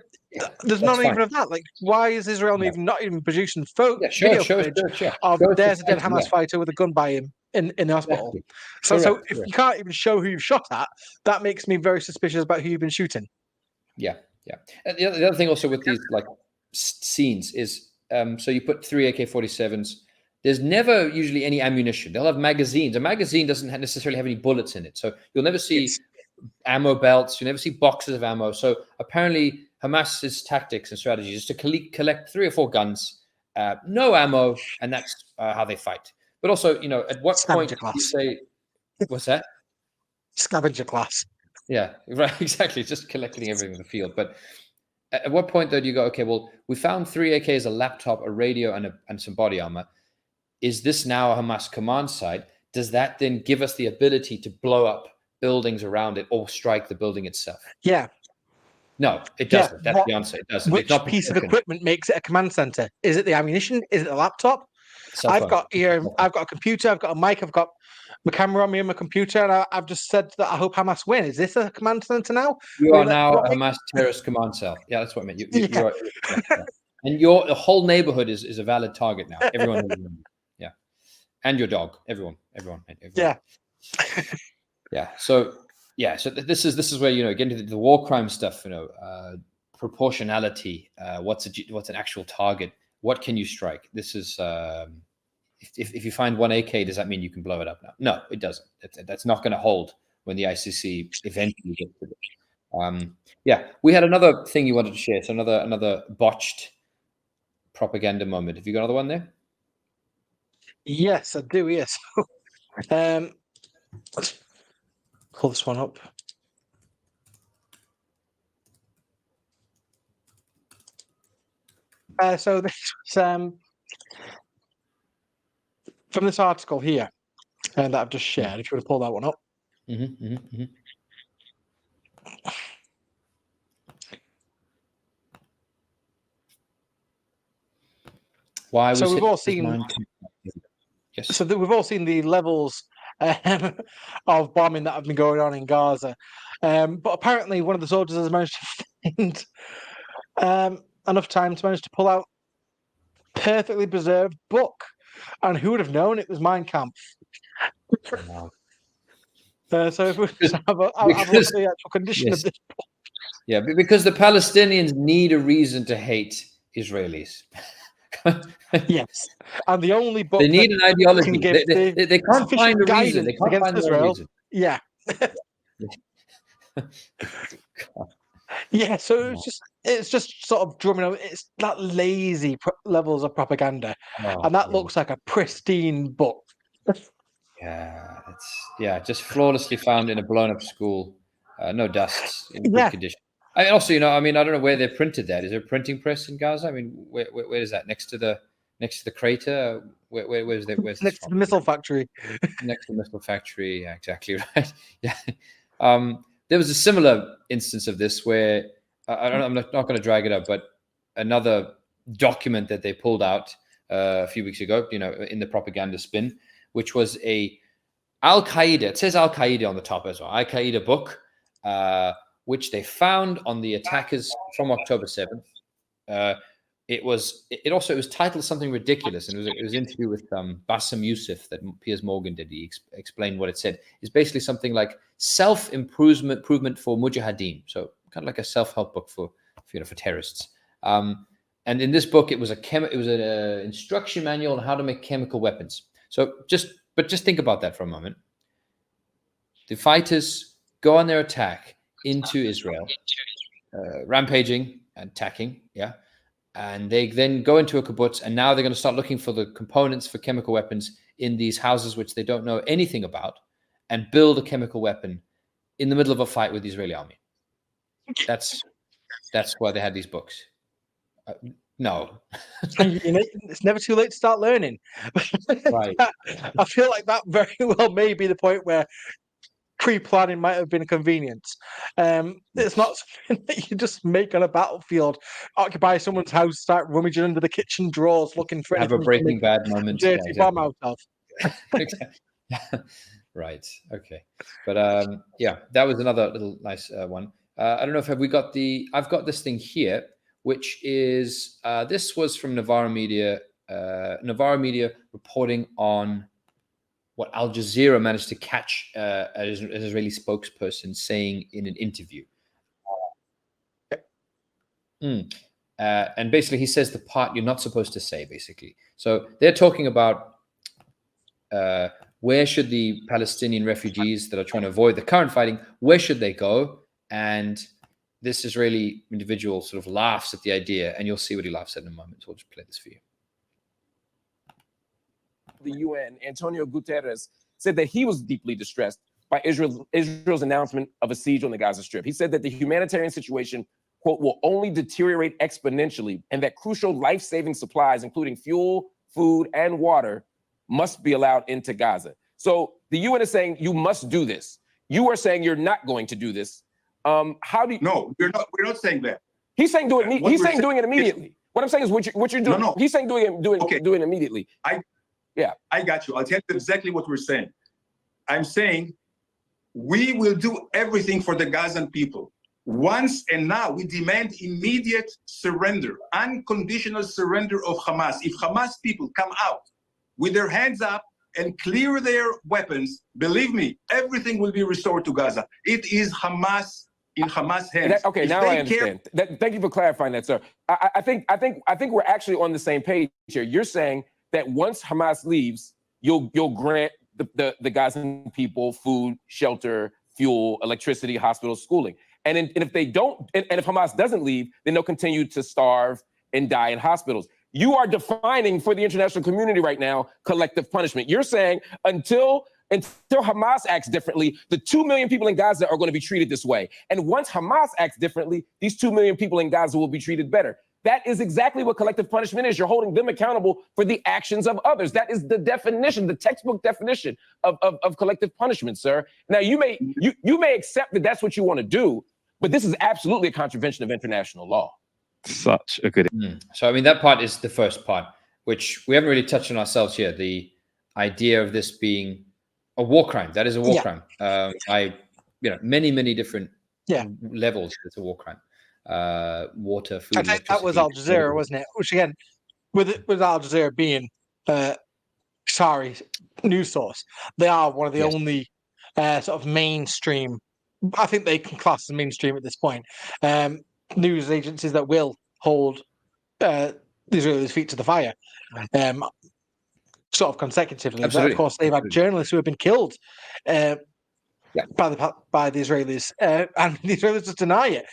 there's not even of that. Like, why is Israel not even producing video footage of there's a dead Hamas fighter with a gun by him in the hospital? Exactly. So if you can't even show who you've shot at, that makes me very suspicious about who you've been shooting. Yeah. And the other thing also with these like scenes is, so you put 3 AK-47s. There's never usually any ammunition. They'll have magazines. A magazine doesn't necessarily have any bullets in it, so you'll never see ammo belts. You'll never see boxes of ammo. So apparently Hamas's tactics and strategy is to collect 3 or 4 guns, no ammo, and that's how they fight. But also, at what point do you say, what's that? Scavenger class. Yeah, right, exactly. Just collecting everything in the field. But at what point, though, do you go, okay, well, we found 3 AKs, a laptop, a radio, and some body armor. Is this now a Hamas command site? Does that then give us the ability to blow up buildings around it or strike the building itself? Yeah. No, it doesn't. That's the answer. It doesn't. Which piece of equipment makes it a command center? Is it the ammunition? Is it the laptop? I've got a computer, I've got a mic, I've got my camera on me and my computer, and I've just said that I hope Hamas win. Is this a command center now? You are now a Hamas terrorist command cell. Yeah, that's what I meant. You are, and the whole neighborhood is a valid target now. Everyone, yeah, and your dog. Everyone. Yeah, yeah. So this is where get into the war crime stuff. Proportionality. What's an actual target? What can you strike? This is. If you find 1 AK, does that mean you can blow it up now? No, it doesn't. That's not going to hold when the ICC eventually gets to it. We had another thing you wanted to share. So another botched propaganda moment. Have you got another one there? Yes, I do. Yes. Let's pull this one up. So this was from this article here that I've just shared. If you want to pull that one up. Why? So we've all seen. Yes. So we've all seen the levels of bombing that have been going on in Gaza, but apparently one of the soldiers has managed to find enough time to manage to pull out a perfectly preserved book. And who would have known it was Mein Kampf? So if we have a look at the actual condition of this book. Yeah, because the Palestinians need a reason to hate Israelis. Yes, and the only book they need an ideology. They can't find a reason. They can't find Israel. a reason. Yeah. Yeah, so it's just sort of drumming out. It's that lazy levels of propaganda, and that looks like a pristine book. Just flawlessly found in a blown up school, no dust, in good condition. I mean, also, I don't know where they printed that. Is there a printing press in Gaza? I mean, where is that? Next to the crater? Where's that? Where's next to the missile factory? Next to the missile factory. Yeah, exactly right. Yeah. there was a similar instance of this where I'm not going to drag it up, but another document that they pulled out a few weeks ago, in the propaganda spin, which was a Al-Qaeda. It says Al-Qaeda on the top as well. Al-Qaeda book, which they found on the attackers from October 7th. It was titled something ridiculous, and it was an interview with Bassem Youssef that Piers Morgan did. He explained what it said. It's basically something like self-improvement for mujahideen, so kind of like a self-help book for terrorists. And in this book, it was an instruction manual on how to make chemical weapons. So just think about that for a moment. The fighters go on their attack into Israel, rampaging and attacking, and they then go into a kibbutz, and now they're going to start looking for the components for chemical weapons in these houses which they don't know anything about, and build a chemical weapon in the middle of a fight with the Israeli army. That's why they had these books. No. It's never too late to start learning. Right. I feel like that very well may be the point where pre-planning might have been a convenience. It's not something that you just make on a battlefield. Occupy someone's house, start rummaging under the kitchen drawers, looking for have a Breaking Bad moment. Dirty bomb out of. Right. Okay. But that was another little nice one. I don't know if I've got this thing here, which is this was from Navarro Media. Navarro Media reporting on what Al Jazeera managed to catch an Israeli spokesperson saying in an interview. And basically, he says the part you're not supposed to say, basically. So they're talking about where should the Palestinian refugees that are trying to avoid the current fighting, where should they go? And this Israeli individual sort of laughs at the idea, and you'll see what he laughs at in a moment. So I'll just play this for you. The UN, Antonio Guterres, said that he was deeply distressed by Israel's announcement of a siege on the Gaza Strip. He said that the humanitarian situation, quote, will only deteriorate exponentially, and that crucial life-saving supplies, including fuel, food, and water, must be allowed into Gaza. So the UN is saying you must do this. You are saying you're not going to do this. How do you? No, we're not saying that. He's saying do it. He's saying doing it immediately. What I'm saying is what you're doing. No. He's saying doing it immediately. I got you. I'll tell you exactly what we're saying. I'm saying we will do everything for the Gazan people. Once and now we demand immediate surrender, unconditional surrender of Hamas. If Hamas people come out with their hands up and clear their weapons, believe me, everything will be restored to Gaza. It is Hamas in Hamas hands. Now I understand. Thank you for clarifying that, sir. I think we're actually on the same page here. You're saying that once Hamas leaves, you'll grant the Gazan people food, shelter, fuel, electricity, hospitals, schooling. And if they don't, and if Hamas doesn't leave, then they'll continue to starve and die in hospitals. You are defining for the international community right now collective punishment. You're saying until Hamas acts differently, the 2 million people in Gaza are going to be treated this way. And once Hamas acts differently, these 2 million people in Gaza will be treated better. That is exactly what collective punishment is. You're holding them accountable for the actions of others. That is the definition, the textbook definition of collective punishment, sir. Now, you may accept that that's what you want to do, but this is absolutely a contravention of international law. Such a good. So, I mean, that part is the first part, which we haven't really touched on ourselves here. The idea of this being a war crime. That is a war crime. Many different levels. It's a war crime. Water, food. I think that was Al Jazeera, wasn't it? Which again, with Al Jazeera being Qatari news source, they are one of the only sort of mainstream. I think they can class as mainstream at this point. News agencies that will hold the Israelis' feet to the fire, sort of consecutively. But of course, they've had journalists who have been killed by the Israelis, and the Israelis just deny it.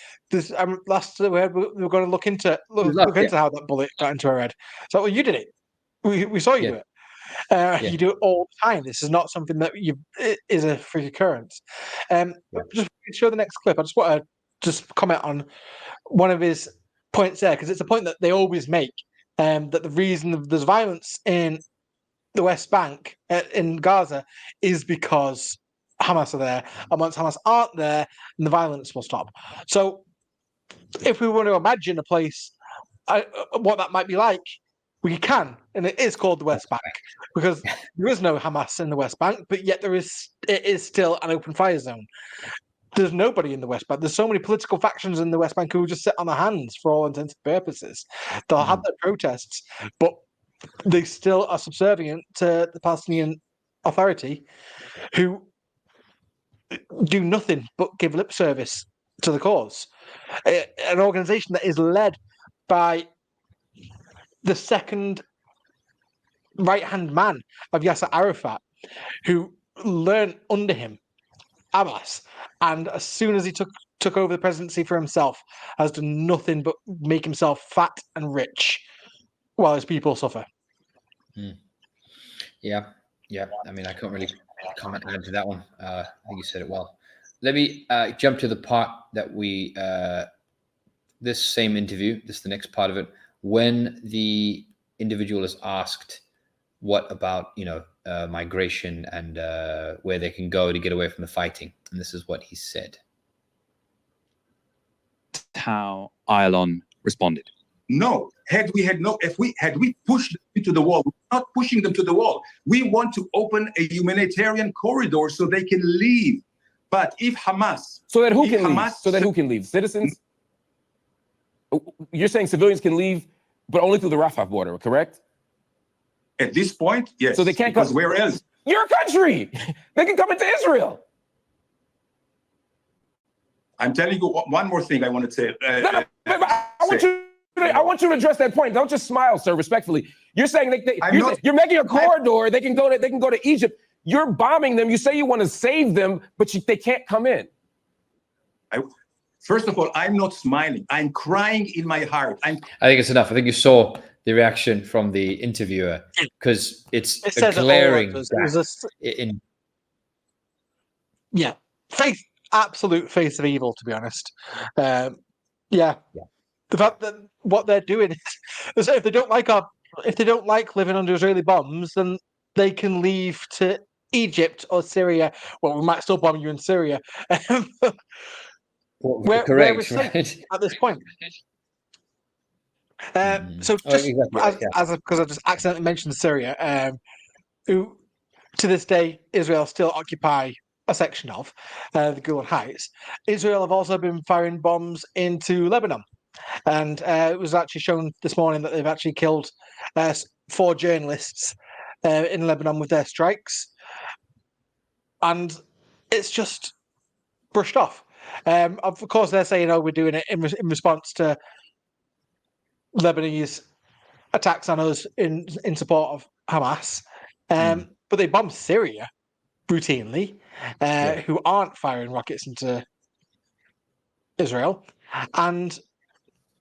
Last we were going to look into how that bullet got into her head. So, well, you did it. We saw you do it. You do it all the time. This is not something that is a freak occurrence. Just show the next clip. I just want to just comment on one of his points there, because it's a point that they always make, that the reason there's violence in the West Bank, in Gaza, is because Hamas are there, and once Hamas aren't there, then the violence will stop. So, if we want to imagine a place, what that might be like, we can, and it is called the West Bank because there is no Hamas in the West Bank, but yet it is still an open fire zone. There's nobody in the West Bank. There's so many political factions in the West Bank who just sit on their hands for all intents and purposes. They'll have their protests, but they still are subservient to the Palestinian Authority, who do nothing but give lip service to the cause. An organization that is led by the second right-hand man of Yasser Arafat, who learned under him, Abbas, and as soon as he took over the presidency for himself, has done nothing but make himself fat and rich while his people suffer. Yeah. I mean, I can't really comment add to that one. I think you said it well. Let me jump to the part that we this same interview. This is the next part of it, when the individual is asked, "What about migration and where they can go to get away from the fighting?" And this is what he said. How Ayalon responded. No, if we pushed them into the wall, we're not pushing them to the wall. We want to open a humanitarian corridor so they can leave. But if Hamas, so that who can leave? Citizens? You're saying civilians can leave, but only through the Rafah border, correct? At this point, yes. So they can't come. Where else? Your country. They can come into Israel. I'm telling you one more thing I want to say. I want you to address that point. Don't just smile, sir. Respectfully, you're saying you're making a corridor. They can go to Egypt. You're bombing them. You say you want to save them, but they can't come in. First of all, I'm not smiling. I'm crying in my heart. I think it's enough. I think you saw the reaction from the interviewer, because it's a glaring. Absolute face of evil, to be honest. The fact that what they're doing is, if they don't like living under Israeli bombs, then they can leave to Egypt or Syria. Well, we might still bomb you in Syria. Where we're safe at this point. So just because I just accidentally mentioned Syria, who to this day Israel still occupy a section of the Golan Heights. Israel have also been firing bombs into Lebanon, and it was actually shown this morning that they've actually killed 4 journalists in Lebanon with their strikes, and it's just brushed off. Of course, they're saying, "Oh, we're doing it in response to Lebanese attacks on us in support of Hamas," but they bomb Syria routinely, who aren't firing rockets into Israel. And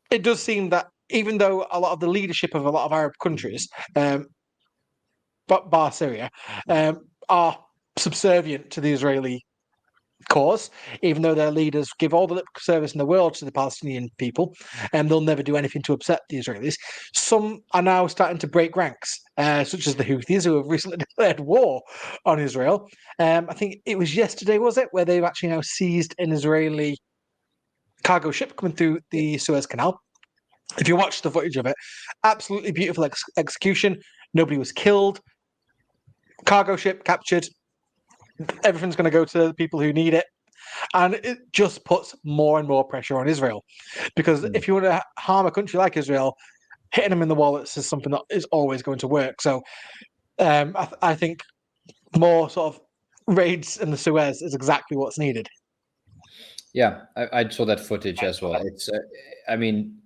it does seem that even though a lot of the leadership of a lot of Arab countries, but bar Syria, are subservient to the Israeli cause, even though their leaders give all the lip service in the world to the Palestinian people, and they'll never do anything to upset the Israelis. Some are now starting to break ranks, such as the Houthis, who have recently declared war on Israel. I think it was yesterday, was it, where they've actually now seized an Israeli cargo ship coming through the Suez Canal. If you watch the footage of it, absolutely beautiful execution. Nobody was killed. Cargo ship captured. Everything's going to go to the people who need it. And it just puts more and more pressure on Israel. Because if you want to harm a country like Israel, hitting them in the wallets is something that is always going to work. So I think more sort of raids in the Suez is exactly what's needed. Yeah, I saw that footage as well. It's, I mean,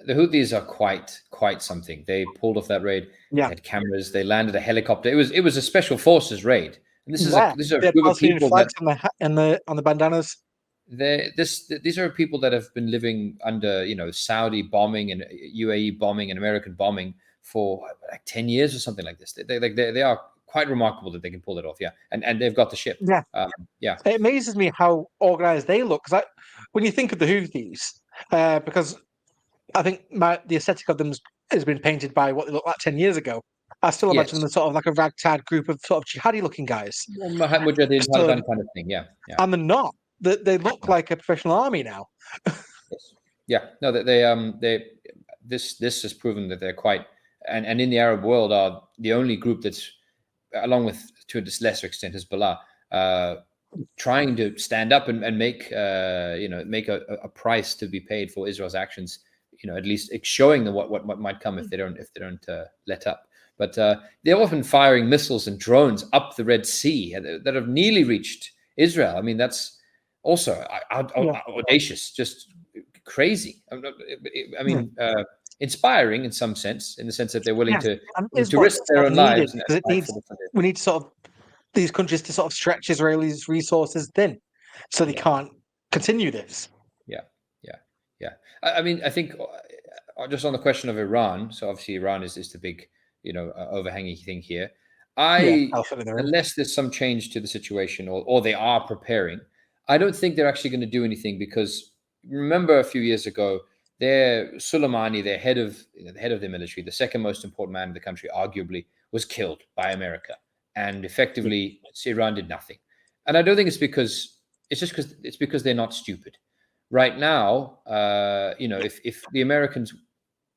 the Houthis are quite something. They pulled off that raid. They had cameras. They landed a helicopter. It was a special forces raid. And this is a group of people flags on the bandanas. These are people that have been living under Saudi bombing and UAE bombing and American bombing for like 10 years or something like this. They are quite remarkable that they can pull it off. And they've got the ship. It amazes me how organized they look, because when you think of the Houthis, because I think the aesthetic of them has been painted by what they looked like 10 years ago. I still imagine Yes. them as sort of like a ragtag group of sort of jihadi-looking guys. Mujahideen, Still- Taliban kind of thing. Yeah. Yeah. And they're not. They look like a professional army now. Yes. Yeah. No, that they this has proven that they're quite and in the Arab world are the only group that's, along with to a lesser extent Hezbollah, trying to stand up and make make a price to be paid for Israel's actions. At least showing them what might come if they don't let up. But they're often firing missiles and drones up the Red Sea that have nearly reached Israel. I mean, that's also audacious, just crazy. I mean, inspiring in some sense, in the sense that they're willing to risk their own lives. We need sort of these countries to sort of stretch Israelis' resources thin, so they can't continue this. Yeah. I mean, I think just on the question of Iran. So obviously, Iran is the big, overhanging thing here. Unless there's some change to the situation, or they are preparing, I don't think they're actually going to do anything, because remember a few years ago, Soleimani, their head of the military, the second most important man in the country, arguably, was killed by America, and effectively Iran did nothing. And I don't think it's because they're not stupid. Right now, if the Americans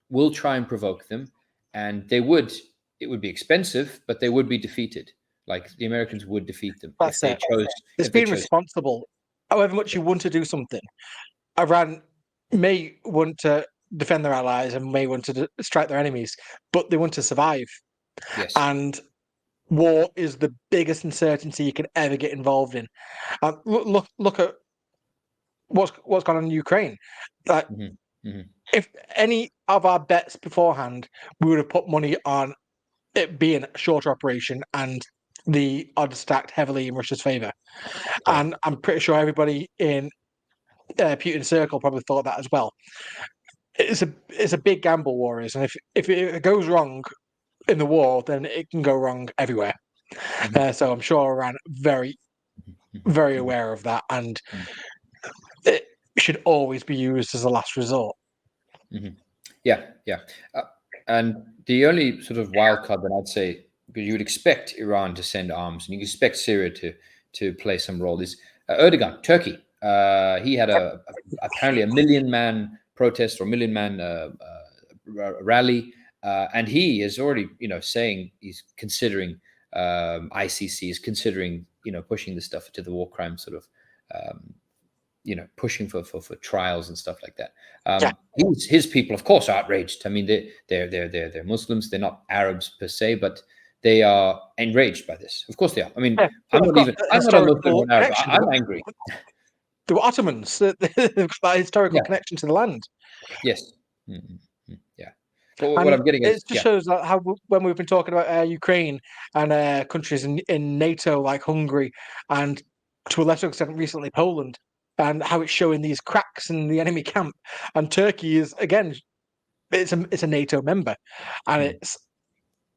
will try and provoke them, and it would be expensive, but they would be defeated. Like, the Americans would defeat them if they chose. It's being responsible. However much you want to do something, Iran may want to defend their allies and may want to strike their enemies, but they want to survive. Yes. And war is the biggest uncertainty you can ever get involved in. Look at what's gone on in Ukraine. Like, if any of our bets beforehand, we would have put money on it being a shorter operation, and the odds stacked heavily in Russia's favor. Right. And I'm pretty sure everybody in Putin's circle probably thought that as well. It's a big gamble, Warriors, and if it goes wrong in the war, then it can go wrong everywhere. So I'm sure Iran very, very aware of that, and it should always be used as a last resort. Yeah. And the only sort of wild card that I'd say, because you would expect Iran to send arms, and you expect Syria to play some role, is Erdogan, Turkey. He had apparently a 1 million man protest, or 1 million man rally, and he is already saying he's considering ICC, is considering pushing this stuff to the war crime sort of pushing for trials and stuff like that. His people, of course, are outraged. I mean, they're Muslims. They're not Arabs per se, but they are enraged by this. Of course, they are. I mean, I'm not a Muslim Arab. I'm angry. They were Ottomans. They've got that historical connection to the land. Yes. Yeah. But what I'm getting is, it just shows that how, when we've been talking about Ukraine and countries in NATO like Hungary, and to a lesser extent recently Poland, and how it's showing these cracks in the enemy camp, and Turkey is, again, it's a NATO member, and it's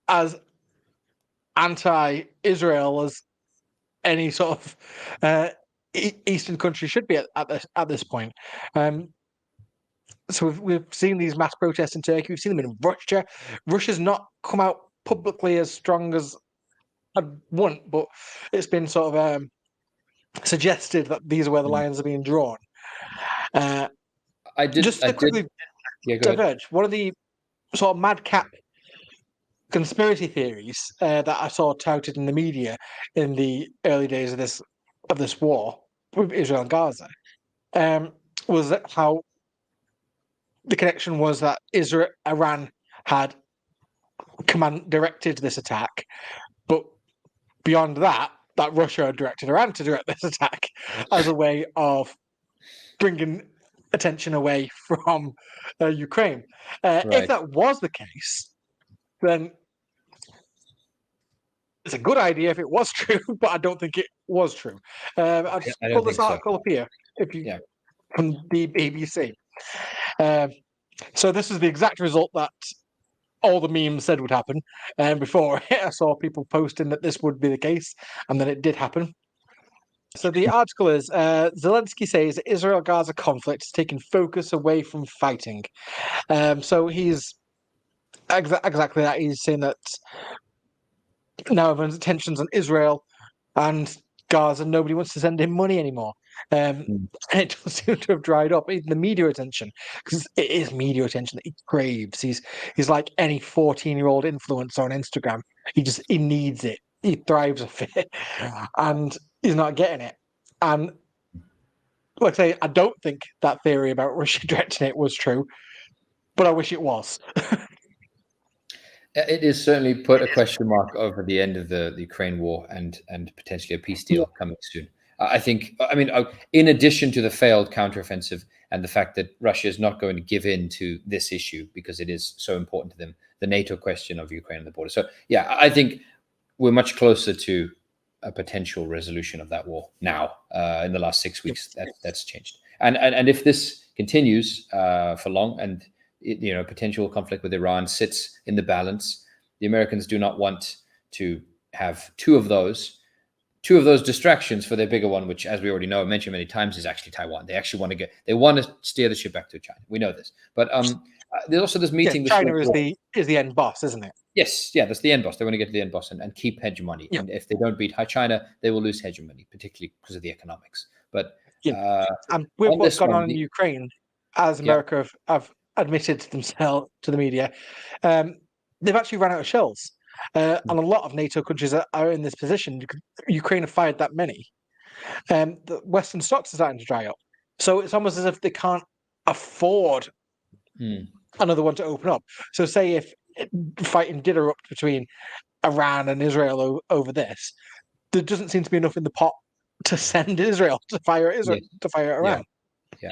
as anti-Israel as any sort of Eastern country should be at this point. So we've seen these mass protests in Turkey. We've seen them in Russia. Russia's not come out publicly as strong as I'd want, but it's been sort of suggested that these are where the lines are being drawn. Just to quickly diverge, one of the sort of madcap conspiracy theories that I saw touted in the media in the early days of this war with Israel and Gaza was that how the connection was that Iran had directed this attack, but beyond that Russia had directed Iran to direct this attack as a way of bringing attention away from Ukraine. If that was the case, then it's a good idea if it was true, but I don't think it was true. I'll just pull this article up here from the BBC. So this is the exact result that all the memes said would happen. And before I saw people posting that this would be the case, and then it did happen. So the article is, Zelensky says Israel-Gaza conflict is taking focus away from fighting. So he's Exactly that. He's saying that now everyone's attention's on Israel and Gaza, and nobody wants to send him money anymore. And it does seem to have dried up. Even the media attention, because it is media attention that he craves. He's like any 14-year-old influencer on Instagram. He needs it. He thrives off it, and he's not getting it. And like I say, I don't think that theory about Russia directing it was true, but I wish it was. It is certainly put a question mark over the end of the Ukraine war and potentially a peace deal coming soon. I think, I mean, in addition to the failed counteroffensive and the fact that Russia is not going to give in to this issue because it is so important to them, the NATO question of Ukraine and the border. So, yeah, I think we're much closer to a potential resolution of that war now. In the last 6 weeks, that's changed. And if this continues for long, and potential conflict with Iran sits in the balance, the Americans do not want to have two of those distractions for their bigger one, which, as we already know, mentioned many times, is actually Taiwan. They actually want to steer the ship back to China. We know this, but there's also this meeting. Yeah, China is the end boss, isn't it? Yes, yeah, that's the end boss. They want to get to the end boss and keep hegemony. Yeah. And if they don't beat China, they will lose hegemony, particularly because of the economics. But and with what's gone on in Ukraine, as America have admitted themselves to the media, they've actually run out of shells. And a lot of NATO countries are in this position. Ukraine have fired that many. The Western stocks are starting to dry up. So it's almost as if they can't afford another one to open up. So say if fighting did erupt between Iran and Israel over this, there doesn't seem to be enough in the pot to send Israel to fire Iran. Yeah.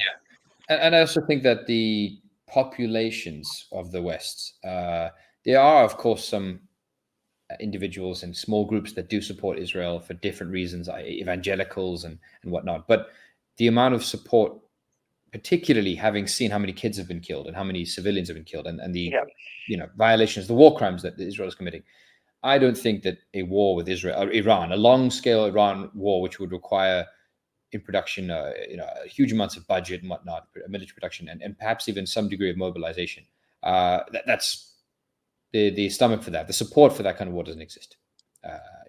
And I also think that the populations of the West, there are, of course, some individuals and small groups that do support Israel for different reasons, evangelicals and whatnot. But the amount of support, particularly having seen how many kids have been killed and how many civilians have been killed, and the violations, the war crimes that Israel is committing, I don't think that a war with Israel or Iran, a long-scale Iran war, which would require in production, huge amounts of budget and whatnot, military production, and perhaps even some degree of mobilization. That's the stomach for that. The support for that kind of war doesn't exist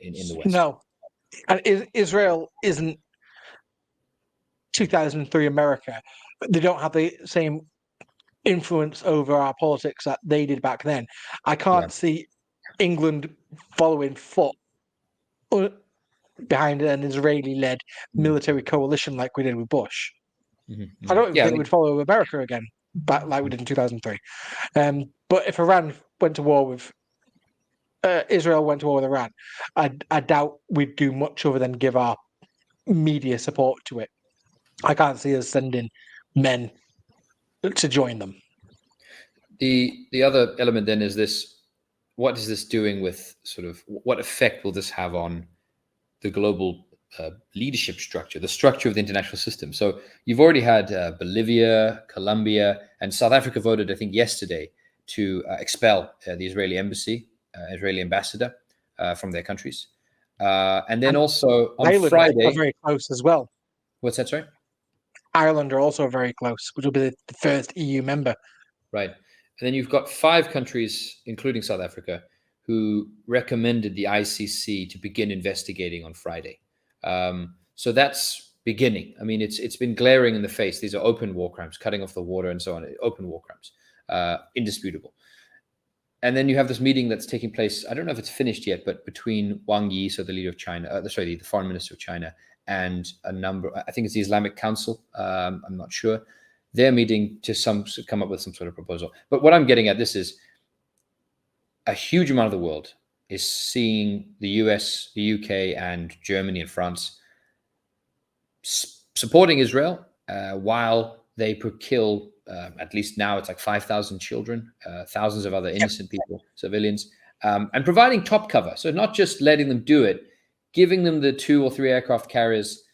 in the West. No, and Israel isn't 2003 America. They don't have the same influence over our politics that they did back then. I can't see England following foot behind an Israeli-led military coalition like we did with Bush. I don't even think we'd follow America again, like we did in 2003. But if Iran went to war with Israel, went to war with Iran, I doubt we'd do much other than give our media support to it. I can't see us sending men to join them. The other element then is this: what is this doing with what effect will this have on the global leadership structure, the structure of the international system? So you've already had Bolivia, Colombia, and South Africa voted, I think, yesterday to expel the Israeli embassy, Israeli ambassador from their countries. And then also on Ireland Friday, are very close as well. What's that, sorry? Ireland are also very close, which will be the first EU member. Right. And then you've got 5 countries, including South Africa, who recommended the ICC to begin investigating on Friday. So that's beginning. I mean, it's been glaring in the face. These are open war crimes, cutting off the water and so on, open war crimes, indisputable. And then you have this meeting that's taking place, I don't know if it's finished yet, but between Wang Yi, so the leader of China, the foreign minister of China, and a number, I think it's the Islamic Council, I'm not sure. They're meeting to come up with some sort of proposal. But what I'm getting at this is a huge amount of the world is seeing the US, the UK, and Germany and France supporting Israel while they kill, at least now it's like 5,000 children, thousands of other innocent people, civilians, and providing top cover. So not just letting them do it, giving them the 2 or 3 aircraft carriers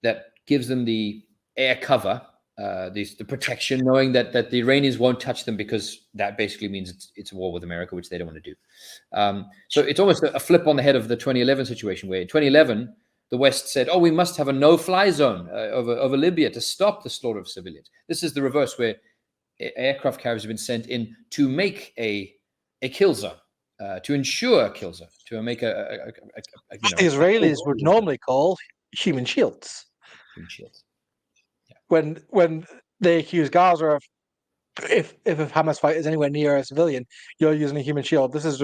that gives them the air cover, the protection, knowing that the Iranians won't touch them, because that basically means it's a war with America, which they don't want to do. So it's almost a flip on the head of the 2011 situation, where in 2011, the West said, we must have a no-fly zone over Libya to stop the slaughter of civilians. This is the reverse, where aircraft carriers have been sent in to make a kill zone, to ensure a kill zone, to make a the Israelis would normally call human shields. Human shields. Yeah. When they accuse Gaza of, if a Hamas fighter is anywhere near a civilian, you're using a human shield. This is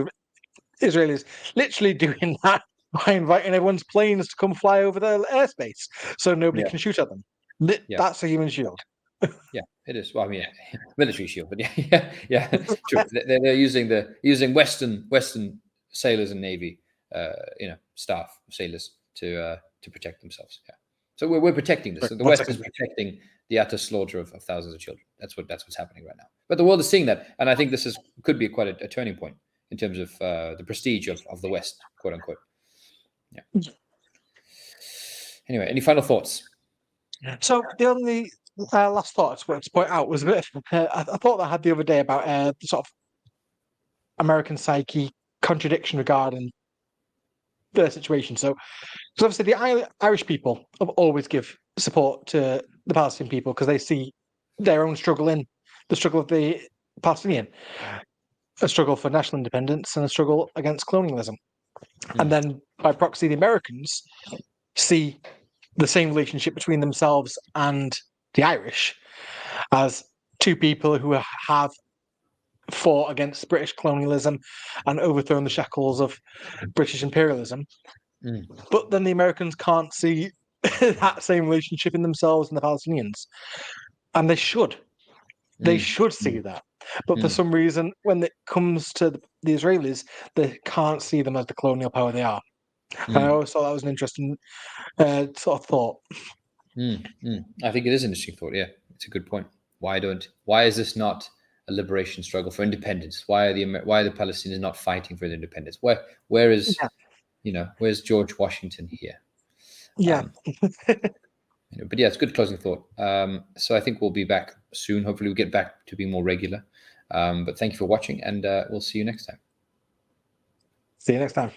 Israelis literally doing that by inviting everyone's planes to come fly over their airspace so nobody can shoot at them. That's a human shield. Yeah, it is. Well, I mean, military shield, but yeah, true. They're using Western sailors and Navy, staff sailors to protect themselves. Yeah. So we're protecting this. So the West is protecting the utter slaughter of thousands of children. That's what's happening right now. But the world is seeing that, and I think this could be quite a turning point in terms of the prestige of the West, quote unquote. Yeah. Anyway, any final thoughts? So the only last thought I wanted to point out was a bit of, I thought I had the other day about the sort of American psyche contradiction regarding the situation. So obviously the Irish people have always give support to the Palestinian people because they see their own struggle in the struggle of the Palestinian, a struggle for national independence and a struggle against colonialism. And then by proxy, the Americans see the same relationship between themselves and the Irish as two people who have fought against British colonialism and overthrown the shackles of British imperialism. But then the Americans can't see that same relationship in themselves and the Palestinians. And they should. They should see that. But for some reason, when it comes to the Israelis, they can't see them as the colonial power they are. And I always thought that was an interesting sort of thought. I think it is an interesting thought. Yeah, it's a good point. Why is this not a liberation struggle for independence? Why are the Palestinians not fighting for their independence? Where is where's George Washington here? Yeah. But yeah, it's a good closing thought. So I think we'll be back soon. Hopefully we'll get back to being more regular. But thank you for watching, and we'll see you next time. See you next time.